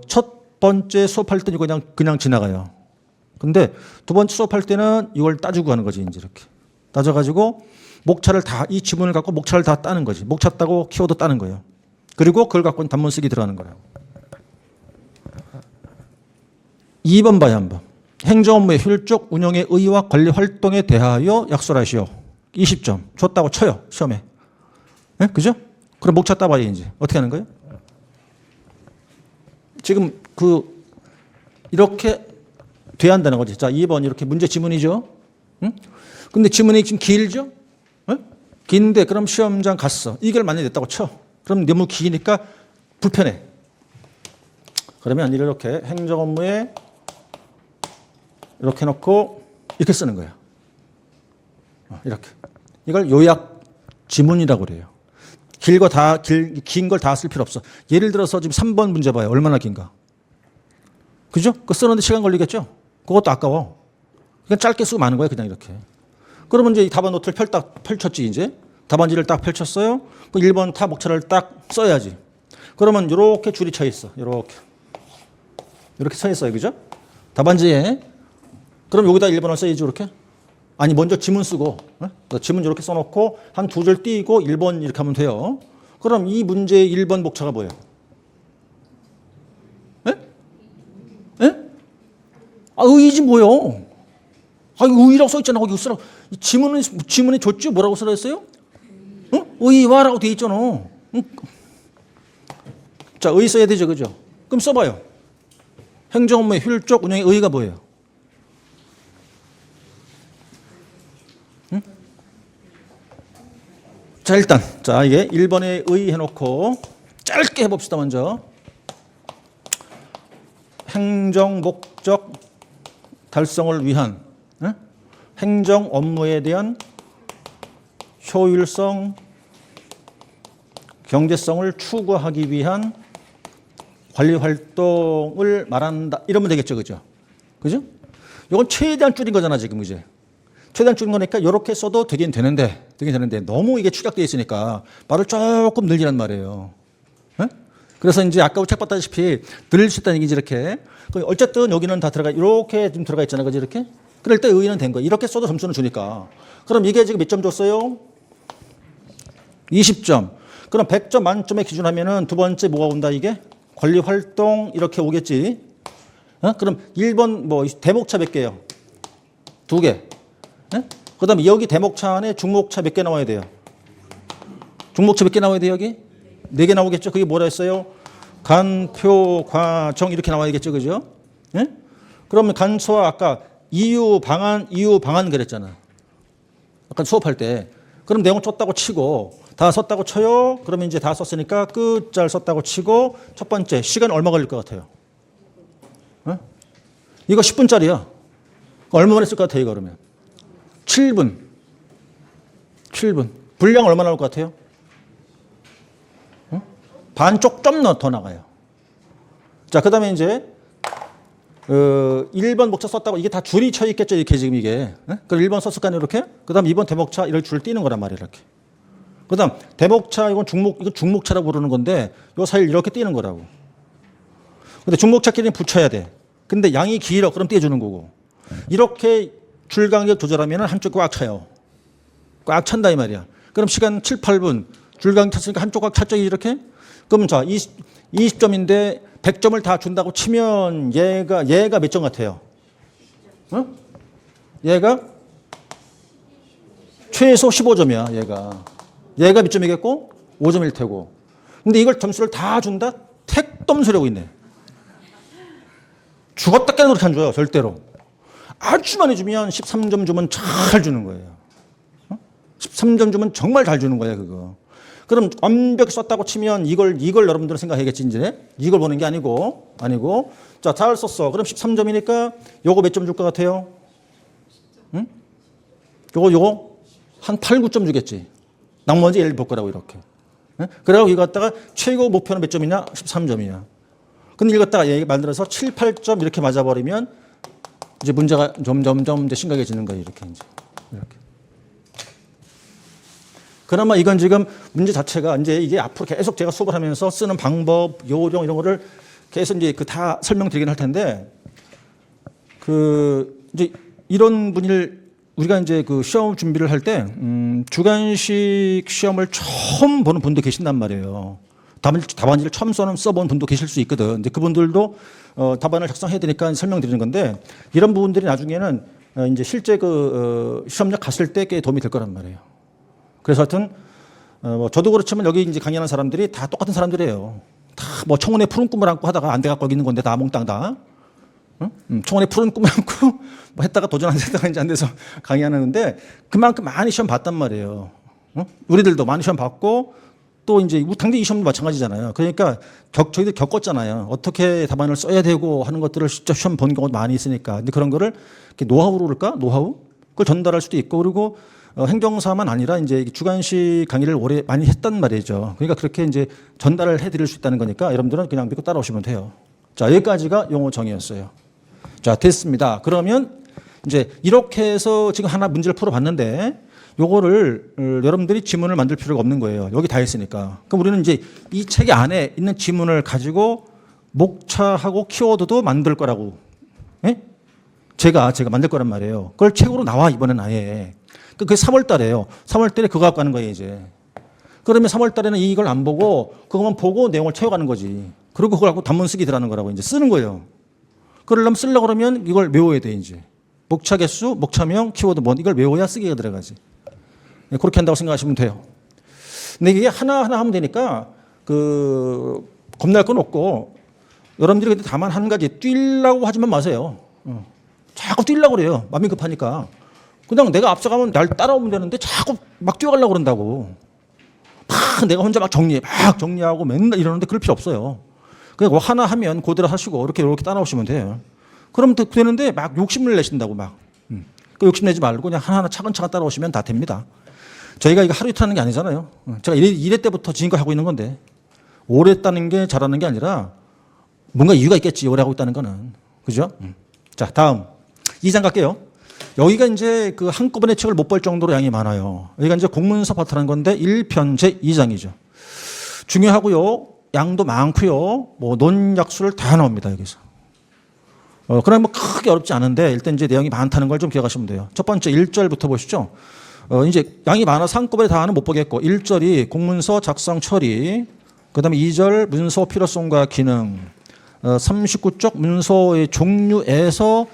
첫 번째 수업할 때 이거 그냥 지나가요. 근데 두 번째 수업할 때는 이걸 따주고 가는 거지. 이제 이렇게. 따져가지고 이 지문을 갖고 목차를 다 따는 거지. 목차 따고 키워드 따는 거예요. 그리고 그걸 갖고 단문 쓰기 들어가는 거라고. 2번 봐요, 한번. 행정업무의 효율적 운영의 의의와 관리 활동에 대하여 약속하시오. 20점. 줬다고 쳐요, 시험에. 네? 그죠? 그럼 목차 따봐요, 이제. 어떻게 하는 거예요? 지금 이렇게 돼야 한다는 거지. 자, 2번 이렇게 문제 지문이죠. 응? 근데 지문이 지금 길죠? 응? 긴데 그럼 시험장 갔어. 이걸 만약에 냈다고 쳐. 그럼 너무 기니까 불편해. 그러면 이렇게 행정업무에 이렇게 놓고 이렇게 쓰는 거예요. 이렇게. 이걸 요약 지문이라고 그래요. 긴 걸 다 쓸 필요 없어. 예를 들어서 지금 3번 문제 봐요. 얼마나 긴가. 그죠? 그거 쓰는데 시간 걸리겠죠? 그것도 아까워. 그냥 짧게 쓰고 마는 거예요. 그냥 이렇게. 그러면 이제 이 답안 노트를 딱 펼쳤지, 이제. 답안지를 딱 펼쳤어요. 그 1번 타 목차를 딱 써야지. 그러면 이렇게 줄이 쳐 있어. 이렇게 쳐 있어요. 그죠? 답안지에. 그럼 여기다 1번을 써야지, 이렇게? 아니, 먼저 지문 쓰고, 지문 이렇게 써놓고, 한 두 줄 띄고 1번 이렇게 하면 돼요. 그럼 이 문제의 1번 목차가 뭐예요? 예? 예? 의의지 뭐요? 의의라고 써있잖아. 거기 쓰라고. 지문에 줬지? 뭐라고 쓰라 했어요? 의의와라고 돼 있잖아. 자, 의의 써야 되죠. 그죠? 그럼 써봐요. 행정업무의 효율적 운영의 의의가 뭐예요? 자, 일단. 자, 이게 1번에 의의 해놓고 짧게 해봅시다, 먼저. 행정 목적 달성을 위한 행정 업무에 대한 효율성, 경제성을 추구하기 위한 관리 활동을 말한다. 이러면 되겠죠, 그죠? 그죠? 이건 최대한 줄인 거잖아, 지금 이제. 최대한 줄인 거니까 이렇게 써도 되긴 되는데 너무 이게 축약되어 있으니까 말을 조금 늘리란 말이에요. 네? 그래서 이제 아까 책 봤다시피 늘릴 수 있다는 얘기지, 이렇게. 어쨌든 여기는 다 이렇게 좀 들어가 있잖아요, 그지, 이렇게? 그럴 때 의의는 된 거예요. 이렇게 써도 점수는 주니까. 그럼 이게 지금 몇 점 줬어요? 20점. 그럼 100점 만점에 기준하면은 두 번째 뭐가 온다, 이게? 관리 활동 이렇게 오겠지. 그럼 1번 뭐 대목차 몇 개예요? 2개. 그 다음에 여기 대목차 안에 중목차 몇 개 나와야 돼요? 중목차 몇 개 나와야 돼요, 여기? 4개 나오겠죠? 그게 뭐라 했어요? 간, 표, 과, 정 이렇게 나와야겠죠, 그죠? 그러면 간소와 아까 이유, 방안 그랬잖아. 아까 수업할 때. 그럼 내용 썼다고 치고 다 썼다고 쳐요. 그러면 이제 다 썼으니까 끝잘 썼다고 치고 첫 번째 시간 얼마 걸릴 것 같아요? 이거 10분짜리야. 얼마 만에 쓸 것 같아요, 이거 그러면? 7분. 7분. 분량 얼마 나올 것 같아요? 반쪽 좀 더 나가요. 자, 그 다음에 이제 1번 목차 썼다고 이게 다 줄이 쳐 있겠죠, 이렇게 지금 이게. 그럼 1번 썼을 거 아니에요, 이렇게? 그 다음 2번 대목차 이럴 줄 띄는 거란 말이에요, 이렇게. 그 다음 대목차 이건 중목차라고 부르는 건데 요 사이를 이렇게 띄는 거라고. 근데 중목차끼리는 붙여야 돼. 근데 양이 길어, 그럼 띄워주는 거고. 이렇게 줄 간격 조절하면 한쪽 꽉 차요. 꽉 찬다 이 말이야. 그럼 시간 7, 8분 줄 간격 찼으니까 한쪽 꽉 찼죠, 이렇게? 그러면 자 20점인데 100점을 다 준다고 치면 얘가 몇 점 같아요? 얘가 최소 15점이야, 얘가 몇 점이겠고? 5점일 테고. 근데 이걸 점수를 다 준다? 택덤수라고 있네. 죽었다 깨는 그렇게 안 줘요, 절대로. 아주 많이 주면 13점 주면 잘 주는 거예요. 13점 주면 정말 잘 주는 거예요, 그거. 그럼 완벽히 썼다고 치면 이걸 여러분들은 생각해야겠지, 이제. 이걸 보는 게 아니고. 자, 잘 썼어. 그럼 13점이니까 요거 몇 점 줄 것 같아요? 요거 한 8, 9점 주겠지. 낭먼지 예를 볼 거라고, 이렇게. 그래갖고 이거 갖다가 최고 목표는 몇 점이냐? 13점이야. 근데 이거 갖다가 얘기 만들어서 7, 8점 이렇게 맞아버리면 이제 문제가 점점 이제 심각해지는 거예요, 이렇게 이제. 이렇게. 그나마 이건 지금 문제 자체가 이제 이게 앞으로 계속 제가 수업을 하면서 쓰는 방법, 요령 이런 거를 계속 이제 그 다 설명드리긴 할 텐데 이제 이런 분을 우리가 이제 그 시험 준비를 할 때 주관식 시험을 처음 보는 분도 계신단 말이에요. 답안지를 처음 써본 분도 계실 수 있거든. 근데 그분들도 답안을 작성해야 되니까 설명드리는 건데 이런 부분들이 나중에는 이제 실제 시험장 갔을 때 꽤 도움이 될 거란 말이에요. 그래서 하여튼 저도 그렇지만 여기 이제 강의하는 사람들이 다 똑같은 사람들이에요. 다 뭐 청원에 푸른 꿈을 안고 하다가 안 돼갖고 있는 건데 다 몽땅 다. 청원에 푸른 꿈을 안고 뭐 했다가 도전 안 됐다가 이제 안 돼서 강의하는데 그만큼 많이 시험 봤단 말이에요. 우리들도 많이 시험 봤고 또 이제 당연히 이 시험도 마찬가지잖아요. 그러니까 저희들 겪었잖아요. 어떻게 답안을 써야 되고 하는 것들을 직접 시험 본 경우도 많이 있으니까. 근데 그런 거를 이렇게 노하우로 그럴까? 노하우? 그걸 전달할 수도 있고 그리고 행정사만 아니라 이제 주관식 강의를 오래 많이 했단 말이죠. 그러니까 그렇게 이제 전달을 해드릴 수 있다는 거니까 여러분들은 그냥 믿고 따라오시면 돼요. 자, 여기까지가 용어 정의였어요. 자, 됐습니다. 그러면 이제 이렇게 해서 지금 하나 문제를 풀어봤는데 요거를 여러분들이 지문을 만들 필요가 없는 거예요. 여기 다 있으니까. 그럼 우리는 이제 이 책 안에 있는 지문을 가지고 목차하고 키워드도 만들 거라고. 예? 제가 만들 거란 말이에요. 그걸 책으로 나와, 이번엔 아예. 그게 3월 달에요. 3월 달에 그거 갖고 가는 거예요, 이제. 그러면 3월 달에는 이걸 안 보고 그것만 보고 내용을 채워가는 거지. 그리고 그걸 갖고 단문 쓰기 들어가는 거라고 이제 쓰는 거예요. 그러려면 쓰려고 그러면 이걸 외워야 돼, 이제. 목차 개수, 목차명, 키워드 뭐 이걸 외워야 쓰기가 들어가지. 그렇게 한다고 생각하시면 돼요. 근데 이게 하나하나 하면 되니까 겁날 건 없고 여러분들이 근데 다만 한 가지 뛰려고 하지만 마세요. 자꾸 뛰려고 그래요. 마음이 급하니까. 그냥 내가 앞서가면 날 따라오면 되는데 자꾸 막 뛰어가려고 그런다고. 막 내가 혼자 막 정리하고 맨날 이러는데 그럴 필요 없어요. 그냥 하나 하면 그대로 하시고 이렇게 따라오시면 돼요. 그럼 되는데 막 욕심을 내신다고 막. 그 욕심내지 말고 그냥 하나하나 차근차근 따라오시면 다 됩니다. 저희가 이거 하루 이틀 하는 게 아니잖아요. 제가 1회 때부터 지금까지 하고 있는 건데 오래 했다는 게 잘하는 게 아니라 뭔가 이유가 있겠지, 오래 하고 있다는 거는. 그죠? 자, 다음 2장 갈게요. 여기가 이제 그 한꺼번에 책을 못 볼 정도로 양이 많아요. 여기가 이제 공문서 파트라는 건데 1편 제2장이죠. 중요하고요. 양도 많고요. 뭐 논약수를 다 나옵니다, 여기서. 그러나 뭐 크게 어렵지 않은데 일단 이제 내용이 많다는 걸 좀 기억하시면 돼요. 첫 번째 1절부터 보시죠. 이제 양이 많아서 한꺼번에 다는 못 보겠고 1절이 공문서 작성 처리, 그 다음에 2절 문서 필요성과 기능, 39쪽 문서의 종류에서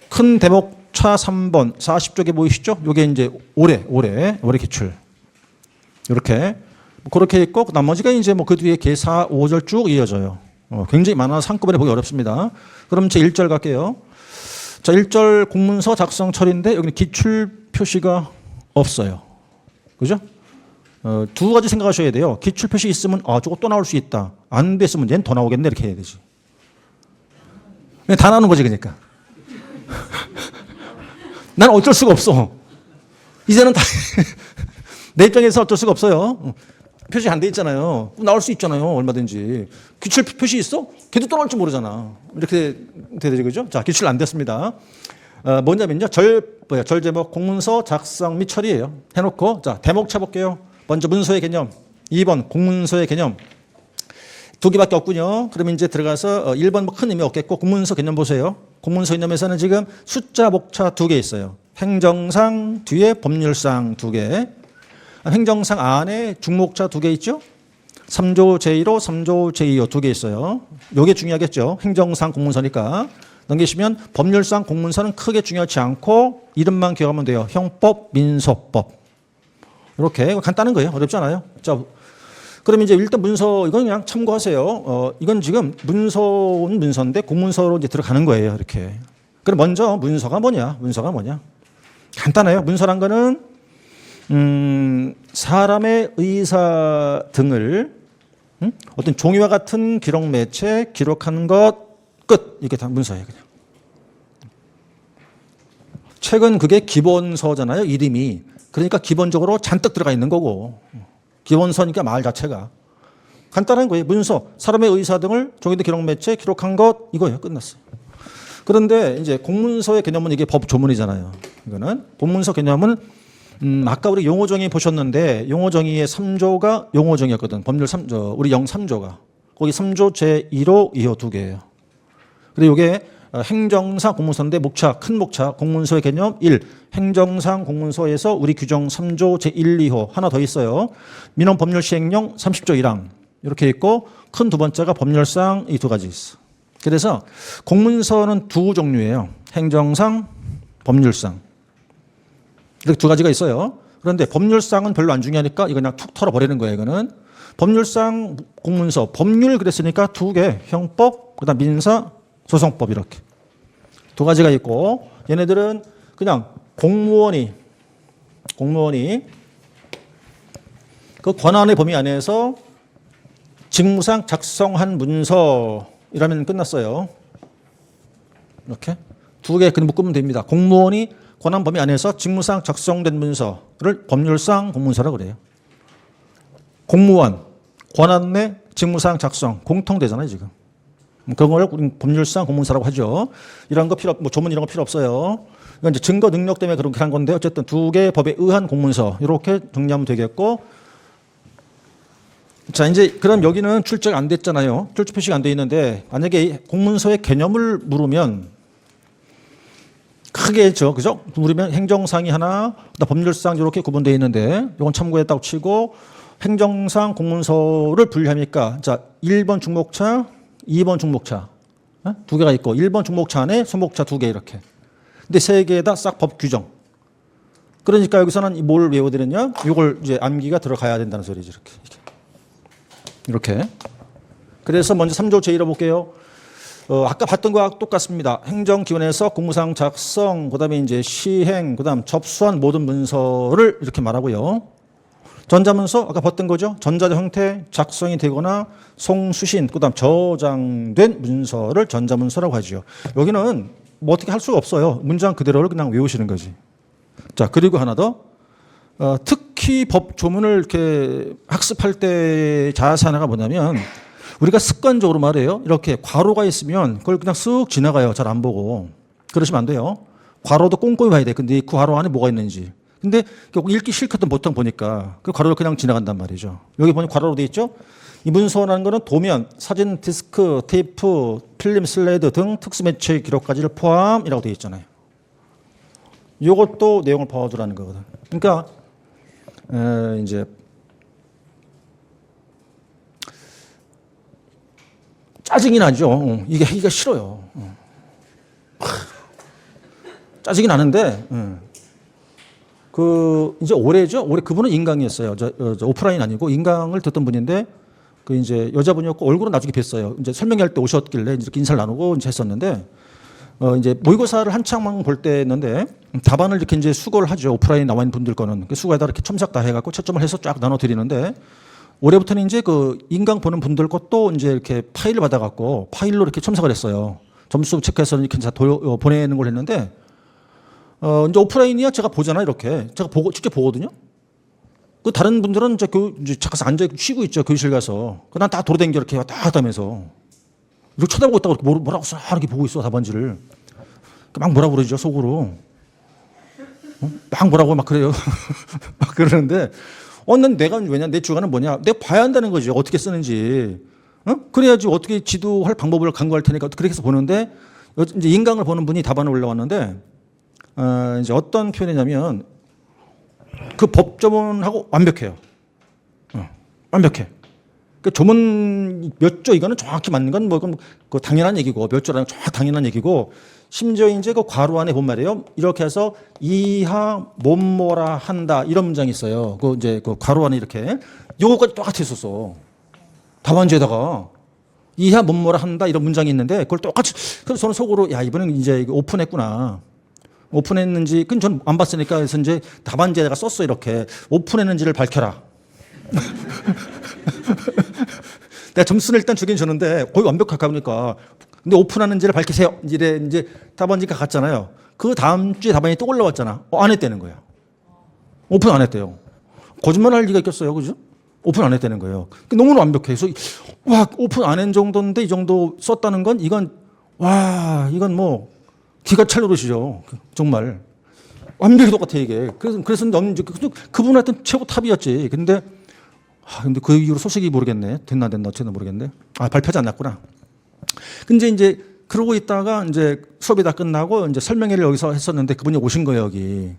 큰 대목차 3번 40쪽에 보이시죠? 요게 이제 올해 기출. 이렇게 그렇게 있고 나머지가 이제 뭐 그 뒤에 개 4, 5절 쭉 이어져요. 굉장히 많아서 한꺼번에 보기 어렵습니다. 그럼 제 1절 갈게요. 자, 1절 공문서 작성 처리인데 여기는 기출 표시가 없어요. 그죠? 두 가지 생각하셔야 돼요. 기출 표시 있으면 저거 또 나올 수 있다. 안 됐으면 얘는 더 나오겠네 이렇게 해야 되지. 그냥 다 나오는 거지 그러니까. 난 어쩔 수가 없어. 이제는 다 내 입장에서 어쩔 수가 없어요. 표시 안 돼 있잖아요. 나올 수 있잖아요. 얼마든지. 기출 표시 있어? 걔도 또 나올 줄 모르잖아. 이렇게 돼야 되죠. 그죠? 자, 기출 안 됐습니다. 뭐냐면요. 절 제목 공문서 작성 및 처리예요. 해놓고 자, 대목 쳐볼게요. 먼저 문서의 개념. 2번 공문서의 개념. 두 개밖에 없군요. 그러면 이제 들어가서 1번 뭐 큰 의미 없겠고 공문서 개념 보세요. 공문서 개념에서는 지금 숫자 목차 2개 있어요. 행정상 뒤에 법률상 2개. 행정상 안에 중목차 2개 있죠. 3조 제1호, 3조 제2호 2개 있어요. 요게 중요하겠죠. 행정상 공문서니까. 넘기시면 법률상 공문서는 크게 중요하지 않고 이름만 기억하면 돼요. 형법, 민소법. 이렇게 간단한 거예요. 어렵지 않아요. 자, 그럼 이제 일단 문서 이건 그냥 참고하세요. 이건 지금 문서는 문서인데 공문서로 이제 들어가는 거예요. 이렇게. 그럼 먼저 문서가 뭐냐? 간단해요. 문서란 거는 사람의 의사 등을 어떤 종이와 같은 기록 매체 기록하는 것 끝. 이게 다 문서예요. 그냥. 책은 그게 기본서잖아요. 이름이. 그러니까 기본적으로 잔뜩 들어가 있는 거고. 기본서니까 말 자체가. 간단한 거예요. 문서. 사람의 의사 등을 종이든 기록 매체 기록한 것 이거예요. 끝났어요. 그런데 이제 공문서의 개념은 이게 법 조문이잖아요. 이거는 공문서 개념은 아까 우리 용어정의 보셨는데 용어정의의 3조가 용어정의였거든. 법률 3조, 우리 영 3조가. 거기 3조 제1호, 2호 2개예요. 그리고 이게 행정상 공문서인데 목차, 큰 목차, 공문서의 개념 1. 행정상 공문서에서 우리 규정 3조 제1, 2호 하나 더 있어요. 민원 법률 시행령 30조 1항. 이렇게 있고 큰 두 번째가 법률상 이 두 가지 있어. 그래서 공문서는 두 종류예요. 행정상, 법률상. 이렇게 두 가지가 있어요. 그런데 법률상은 별로 안 중요하니까 이거 그냥 툭 털어버리는 거예요. 이거는 법률상 공문서 법률 그랬으니까 두 개 형법 그다음 민사 소송법 이렇게 두 가지가 있고 얘네들은 그냥 공무원이 그 권한의 범위 안에서 직무상 작성한 문서이라면 끝났어요. 이렇게 두 개 그냥 묶으면 됩니다. 공무원이 권한 범위 안에서 직무상 작성된 문서를 법률상 공문서라고 그래요. 공무원, 권한 내 직무상 작성 공통되잖아요 지금. 그런 걸 우리 법률상 공문서라고 하죠. 이런 거 필요, 뭐 조문 이런 거 필요 없어요. 이건 이제 증거 능력 때문에 그렇게 한 건데 어쨌든 두 개의 법에 의한 공문서 이렇게 정리하면 되겠고. 자 이제 그럼 여기는 출제가 안 됐잖아요. 출제 표시가 안 돼 있는데 만약에 공문서의 개념을 물으면 크게 했죠. 그죠? 물으면 행정상이 하나, 법률상 이렇게 구분되어 있는데 이건 참고했다고 치고 행정상 공문서를 분류하니까 자 1번 중목차, 2번 중목차 두 개가 있고 1번 중목차 안에 소목차 두 개 이렇게. 근데 세 개 다 싹 법 규정. 그러니까 여기서는 뭘 외워드렸냐? 이걸 이제 암기가 들어가야 된다는 소리지 이렇게. 그래서 먼저 3조 제1호 볼게요. 아까 봤던 거와 똑같습니다. 행정기관에서 공무상 작성, 그다음에 이제 시행, 그다음 접수한 모든 문서를 이렇게 말하고요. 전자문서 아까 봤던 거죠. 전자적 형태 작성이 되거나 송수신, 그다음 저장된 문서를 전자문서라고 하죠. 여기는 뭐 어떻게 할 수가 없어요. 문장 그대로를 그냥 외우시는 거지. 자 그리고 하나 더. 특히 법 조문을 이렇게 학습할 때 자세하나가 뭐냐면. 우리가 습관적으로 말해요. 이렇게 괄호가 있으면 그걸 그냥 쓱 지나가요. 잘 안 보고. 그러시면 안 돼요. 괄호도 꼼꼼히 봐야 돼. 근데 그 괄호 안에 뭐가 있는지. 근데 읽기 싫거든 보통 보니까. 그 괄호를 그냥 지나간단 말이죠. 여기 보니 괄호로 돼 있죠. 이 문서라는 거는 도면, 사진, 디스크, 테이프, 필름, 슬라이드 등 특수매체 기록까지를 포함이라고 돼 있잖아요. 이것도 내용을 봐주라는 거거든. 그러니까 이제 짜증이 나죠. 이게 하기가 싫어요. 짜증이 나는데, 이제 올해죠? 올해 그분은 인강이었어요. 저 오프라인 아니고 인강을 듣던 분인데, 그 이제 여자분이었고 얼굴은 나중에 뵀어요. 이제 설명할 때 오셨길래 이렇게 인사를 나누고 이제 했었는데, 이제 모의고사를 한창만 볼 때였는데, 답안을 이렇게 이제 수거를 하죠. 오프라인 나와 있는 분들 거는. 그 수거에다 이렇게 첨삭 다 해갖고 채점을 해서 쫙 나눠드리는데, 올해부터는 이제 그 인강 보는 분들 것도 이제 이렇게 파일을 받아갖고 파일로 이렇게 첨삭을 했어요. 점수 체크해서 이렇게 보내는 걸 했는데, 이제 오프라인이야 제가 보잖아요, 이렇게. 제가 보고, 직접 보거든요. 그 다른 분들은 이제 잠깐 앉아있고 쉬고 있죠, 교실 가서. 난 다 돌아다니게 이렇게 왔다 갔다 하면서. 이렇게 쳐다보고 있다고 뭐라고 싹 이렇게 보고 있어, 답안지를. 막 뭐라 그러죠, 속으로. 막 뭐라고 막 그래요. 막 그러는데, 난 왜냐, 내 주관은 뭐냐. 내가 봐야 한다는 거지, 어떻게 쓰는지. 그래야지 어떻게 지도할 방법을 강구할 테니까 그렇게 해서 보는데, 이제 인강을 보는 분이 답안을 올라왔는데, 이제 어떤 표현이냐면, 그 법조문하고 완벽해요. 완벽해. 그 조문 몇 조 이거는 정확히 맞는 건 뭐, 그 당연한 얘기고, 몇 조라는 정확 당연한 얘기고, 심지어 이제 그 괄호 안에 본 말이에요. 이렇게 해서 이하 뭐뭐라 한다 이런 문장이 있어요. 그 이제 그 괄호 안에 이렇게 요거까지 똑같이 있었어. 답안지에다가 이하 뭐뭐라 한다 이런 문장이 있는데 그걸 똑같이. 그래서 저는 속으로 야 이번엔 이제 오픈했구나. 오픈했는지 그건 전 안 봤으니까 그래서 이제 답안지에다가 썼어 이렇게 오픈했는지를 밝혀라. 내가 점수를 일단 주긴 줬는데 거의 완벽하게 하니까. 근데 오픈하는지를 밝히세요. 이제 답안지가 갔잖아요. 그 다음 주에 답안이 또 올라왔잖아. 안 했다는 거예요. 오픈 안 했대요. 거짓말 할 리가 있겠어요. 그죠? 오픈 안 했다는 거예요. 너무 완벽해. 그래서 와, 오픈 안 한 정도인데 이 정도 썼다는 건 이건 뭐 기가 찰 노릇이죠. 정말. 완벽히 똑같아 이게. 그래서 그분한테는 최고 탑이었지. 근데 그 이후로 소식이 모르겠네. 됐나 어쨌든 모르겠네. 발표하지 않았구나. 근데 이제 그러고 있다가 이제 수업이 다 끝나고 이제 설명회를 여기서 했었는데 그분이 오신 거예요, 여기.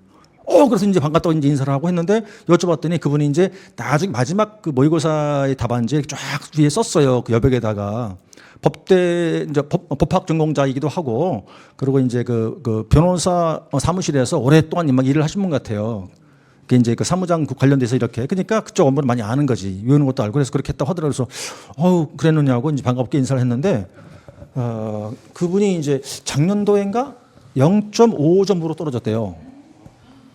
그래서 이제 반갑다고 이제 인사를 하고 했는데 여쭤봤더니 그분이 이제 나중에 마지막 그 모의고사의 답안지에 쫙 위에 썼어요. 그 여백에다가. 법대 이제 법학 전공자이기도 하고 그리고 이제 그 변호사 사무실에서 오랫동안 막 일을 하신 분 같아요. 그 이제 그 사무장 관련돼서 이렇게. 그러니까 그쪽 업무를 많이 아는 거지. 외우는 것도 알고 그래서 그렇게 했다고 하더라고요. 그래서 그랬느냐고 이제 반갑게 인사를 했는데 그분이 이제 작년도인가 0.5점으로 떨어졌대요.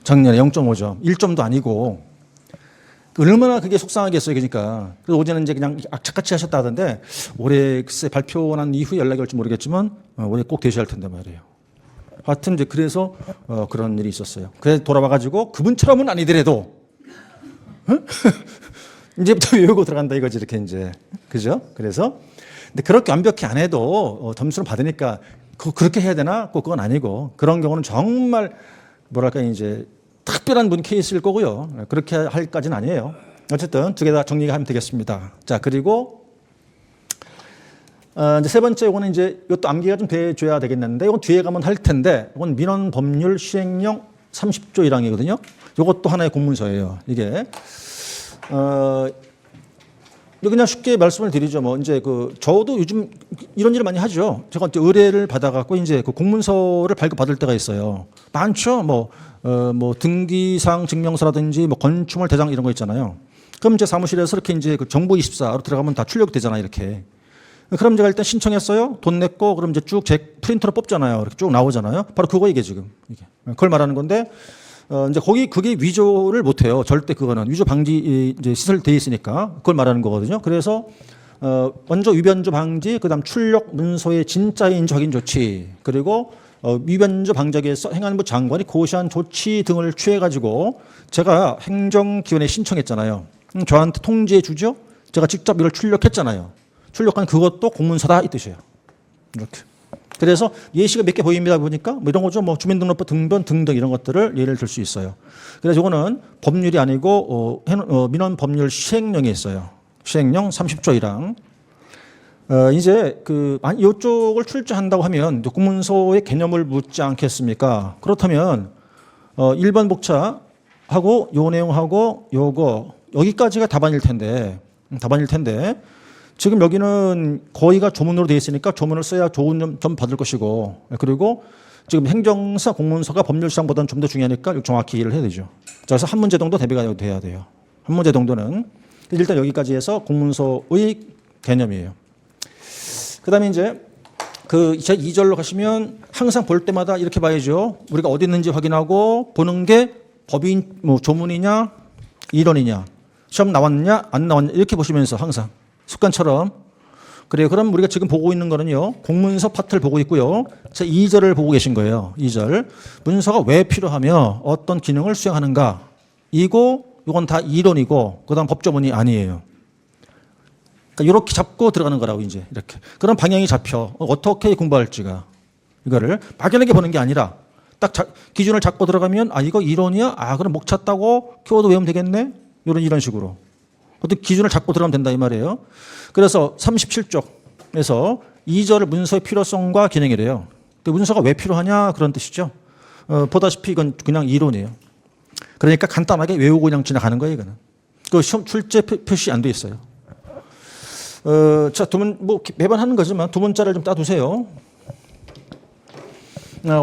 작년에 0.5점. 1점도 아니고. 얼마나 그게 속상하겠어요. 그러니까. 그래서 어제는 이제 그냥 악착같이 하셨다 하던데 올해 글쎄 발표 난 이후에 연락이 올지 모르겠지만 올해 꼭 되셔야 할 텐데 말이에요. 하여튼 이제 그래서 그런 일이 있었어요. 그래서 돌아와가지고 그분처럼은 아니더라도 이제부터 외우고 들어간다 이거지 이렇게 이제. 그죠? 그래서 근데 그렇게 완벽히 안 해도 점수를 받으니까 그렇게 해야 되나? 꼭 그건 아니고 그런 경우는 정말 뭐랄까 이제 특별한 분 케이스일 거고요. 그렇게 할까지는 아니에요. 어쨌든 두 개 다 정리가 하면 되겠습니다. 자, 그리고 이제 세 번째 이거는 이제 이것도 암기가 좀 돼줘야 되겠는데 이건 뒤에 가면 할 텐데 이건 민원 법률 시행령 30조 1항이거든요. 이것도 하나의 공문서예요. 이게 그냥 쉽게 말씀을 드리죠. 뭐 이제 저도 요즘 이런 일을 많이 하죠. 제가 이제 의뢰를 받아갖고 이제 그 공문서를 발급받을 때가 있어요. 많죠. 뭐 등기상 증명서라든지 뭐 건축물 대장 이런 거 있잖아요. 그럼 이제 사무실에서 이렇게 이제 그 정보24로 들어가면 다 출력되잖아요. 이렇게. 그럼 제가 일단 신청했어요. 돈 냈고 그럼 이제 쭉 제 프린터로 뽑잖아요. 이렇게 쭉 나오잖아요. 바로 그거 이게 지금 이게 그걸 말하는 건데. 이제 그게 위조를 못 해요. 절대 그거는 위조 방지 이제 시설돼 있으니까 그걸 말하는 거거든요. 그래서 먼저 위변조 방지, 그다음 출력 문서의 진짜인 확인 조치, 그리고 위변조 방지하기 위해서 행안부 장관이 고시한 조치 등을 취해 가지고 제가 행정기관에 신청했잖아요. 저한테 통지해 주죠. 제가 직접 이걸 출력했잖아요. 출력한 그것도 공문서다 이 뜻이에요. 이렇게. 그래서 예시가 몇 개 보입니다 보니까 뭐 이런 거죠. 뭐 주민등록부 등본 등등 이런 것들을 예를 들 수 있어요. 그래서 이거는 법률이 아니고 민원 법률 시행령이 있어요. 시행령 30조 1항. 이제 이쪽을 출제한다고 하면 공문서의 개념을 묻지 않겠습니까? 그렇다면 1번 복차하고 요 내용하고 요거 여기까지가 답안일 텐데 지금 여기는 거의가 조문으로 되어 있으니까 조문을 써야 좋은 점 받을 것이고, 그리고 지금 행정사 공문서가 법률상보다는 좀 더 중요하니까 정확히 이해를 해야 되죠. 자, 그래서 한 문제 정도 대비가 돼야 돼요. 한 문제 정도는. 일단 여기까지 해서 공문서의 개념이에요. 그 다음에 이제 그 제 2절로 가시면 항상 볼 때마다 이렇게 봐야죠. 우리가 어디 있는지 확인하고 보는 게 법인, 뭐 조문이냐, 이론이냐, 시험 나왔느냐, 안 나왔느냐, 이렇게 보시면서 항상 습관처럼. 그래요. 그럼 우리가 지금 보고 있는 거는요, 공문서 파트를 보고 있고요. 제 2절을 보고 계신 거예요. 2절. 문서가 왜 필요하며 어떤 기능을 수행하는가. 이건 다 이론이고, 그 다음 법조문이 아니에요. 그러니까 이렇게 잡고 들어가는 거라고, 이제. 이렇게. 그런 방향이 잡혀. 어떻게 공부할지가. 이거를 막연하게 보는 게 아니라, 딱 기준을 잡고 들어가면, 아, 이거 이론이야? 아, 그럼 목 찼다고 키워드 외우면 되겠네? 이런 식으로. 어떤 기준을 잡고 들어가면 된다, 이 말이에요. 그래서 37쪽에서 2절을 문서의 필요성과 기능이래요. 그 문서가 왜 필요하냐? 그런 뜻이죠. 보다시피 이건 그냥 이론이에요. 그러니까 간단하게 외우고 그냥 지나가는 거예요, 이거는. 그 시험 출제 표시 안 돼 있어요. 자, 뭐 매번 하는 거지만 두 문자를 좀 따두세요.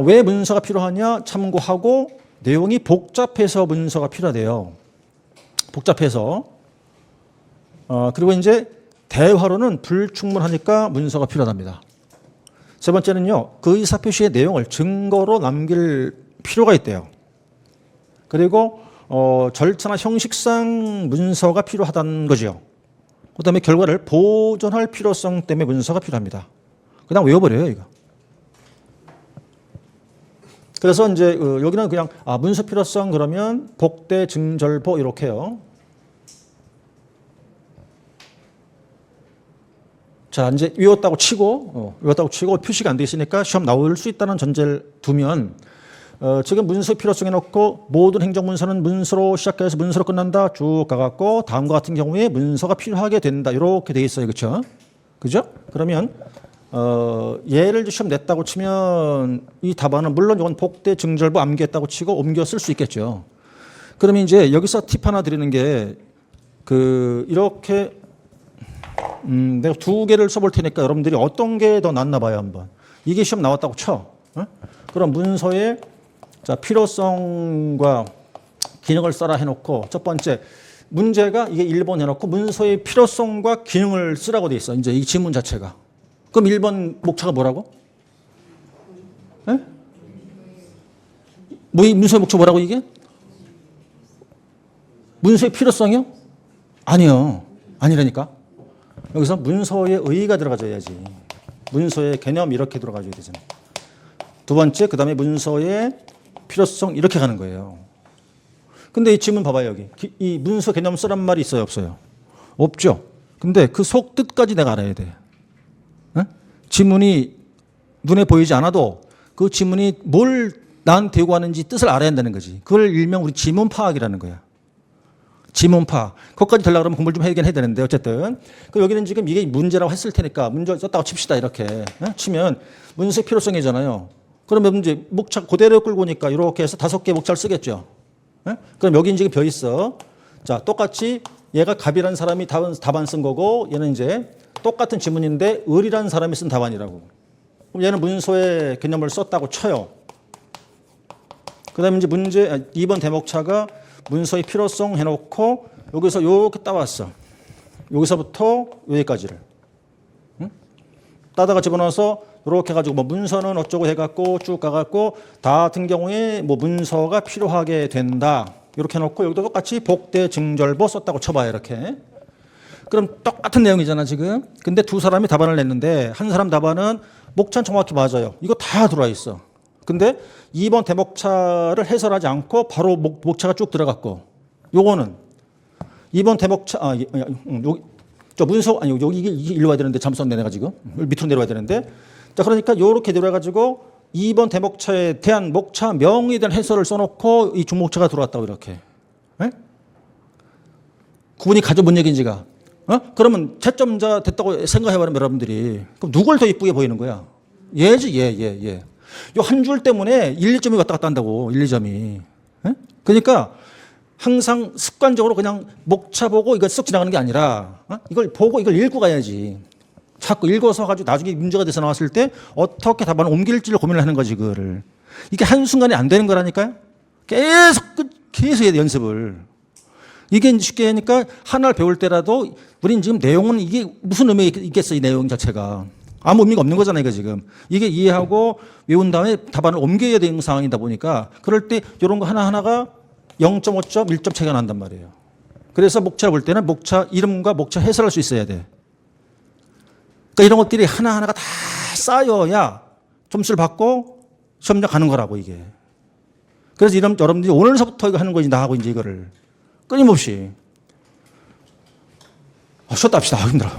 왜 문서가 필요하냐 참고하고 내용이 복잡해서 문서가 필요하대요. 복잡해서. 그리고 이제 대화로는 불충분하니까 문서가 필요하답니다. 세 번째는요, 그 의사표시의 내용을 증거로 남길 필요가 있대요. 그리고 절차나 형식상 문서가 필요하다는 거죠. 그 다음에 결과를 보존할 필요성 때문에 문서가 필요합니다. 그냥 외워버려요, 이거. 그래서 이제 여기는 그냥 문서 필요성 그러면 복대, 증절보 이렇게요. 자, 이제 외웠다고 치고 표시가 안 돼 있으니까 시험 나올 수 있다는 전제를 두면 지금 문서 필요성에 놓고 모든 행정문서는 문서로 시작해서 문서로 끝난다 쭉 가갖고 다음과 같은 경우에 문서가 필요하게 된다 이렇게 돼 있어요, 그렇죠? 그죠? 그러면 예를 시험 냈다고 치면 이 답안은 물론 이건 복대, 증절보, 암기했다고 치고 옮겨 쓸 수 있겠죠. 그러면 이제 여기서 팁 하나 드리는 게 이렇게 내가 두 개를 써볼 테니까 여러분들이 어떤 게 더 낫나 봐요, 한번. 이게 시험 나왔다고 쳐. 그럼 문서의 자, 필요성과 기능을 써라 해놓고 첫 번째 문제가 이게 1번 해놓고 문서의 필요성과 기능을 쓰라고 돼 있어. 이제 이 지문 자체가. 그럼 1번 목차가 뭐라고? 네? 문서의 목차 뭐라고 이게? 문서의 필요성이요? 아니요. 아니라니까. 여기서 문서의 의의가 들어가줘야지. 문서의 개념 이렇게 들어가줘야 되잖아. 두 번째, 그 다음에 문서의 필요성 이렇게 가는 거예요. 근데 이 지문 봐봐요, 여기. 이 문서 개념 쓰란 말이 있어요, 없어요? 없죠. 근데 그 속 뜻까지 내가 알아야 돼. 네? 지문이 눈에 보이지 않아도 그 지문이 뭘 나한테 요구하는지 뜻을 알아야 한다는 거지. 그걸 일명 우리 지문 파악이라는 거야. 지문 파악. 그것까지 되려고 그러면 공부를 좀 해야 되는데 어쨌든. 여기는 지금 이게 문제라고 했을 테니까 문제 썼다고 칩시다, 이렇게. 네? 치면 문서의 필요성이잖아요. 그러면 이제 목차 그대로 끌고 오니까 이렇게 해서 5개 목차를 쓰겠죠. 네? 그럼 여기 지금 벼 있어. 자, 똑같이 얘가 갑이라는 사람이 답안 쓴 거고 얘는 이제 똑같은 지문인데 을이라는 사람이 쓴 답안이라고. 그럼 얘는 문서의 개념을 썼다고 쳐요. 그 다음에 이제 2번 대목차가 문서의 필요성 해놓고 여기서 이렇게 따왔어. 여기서부터 여기까지를. 응? 따다가 집어넣어서 이렇게 해가지고 뭐 문서는 어쩌고 해갖고 쭉 가갖고 다 같은 경우에 뭐 문서가 필요하게 된다. 이렇게 해놓고 여기도 똑같이 복대, 증절보 썼다고 쳐봐요, 이렇게. 그럼 똑같은 내용이잖아, 지금. 근데 두 사람이 답안을 냈는데 한 사람 답안은 목차는 정확히 맞아요. 이거 다 들어와 있어. 근데 2번 대목차를 해설하지 않고 바로 목차가 쭉 들어갔고 요거는 2번 대목차 저 문서 여기 일로 와야 되는데 잠수 내가 지금 밑으로 내려와야 되는데 자 그러니까 요렇게 내려가지고 2번 대목차에 대한 목차 명에 대한 해설을 써놓고 이 중목차가 들어왔다고 이렇게. 네? 구분이 가져 뭔 얘기인지가. 그러면 채점자 됐다고 생각해보면 여러분들이 그럼 누굴 더 이쁘게 보이는 거야? 얘지 얘. 요 한 줄 때문에 1, 2점이 왔다 갔다 한다고 1, 2점이. 그러니까 항상 습관적으로 그냥 목차 보고 이거 쓱 지나가는 게 아니라 이걸 보고 이걸 읽고 가야지. 자꾸 읽어서 가지고 나중에 문제가 돼서 나왔을 때 어떻게 답안을 옮길지를 고민을 하는 거지 그거를. 이게 한순간에 안 되는 거라니까요. 계속 해야 돼 연습을. 이게 쉽게 하니까 하나를 배울 때라도 우리는 지금 내용은 이게 무슨 의미가 있겠어 이 내용 자체가. 아무 의미가 없는 거잖아요 이거 지금. 이게 이해하고 외운 다음에 답안을 옮겨야 되는 상황이다 보니까 그럴 때 이런 거 하나하나가 0.5점, 1점 차이가 난단 말이에요. 그래서 목차를 볼 때는 목차 이름과 목차 해설할 수 있어야 돼. 그러니까 이런 것들이 하나하나가 다 쌓여야 점수를 받고 시험장 가는 거라고 이게. 그래서 여러분들이 오늘서부터 이거 하는 거지 나 하고 이제 이거를 끊임없이. 쉬었다 합시다. 힘들어.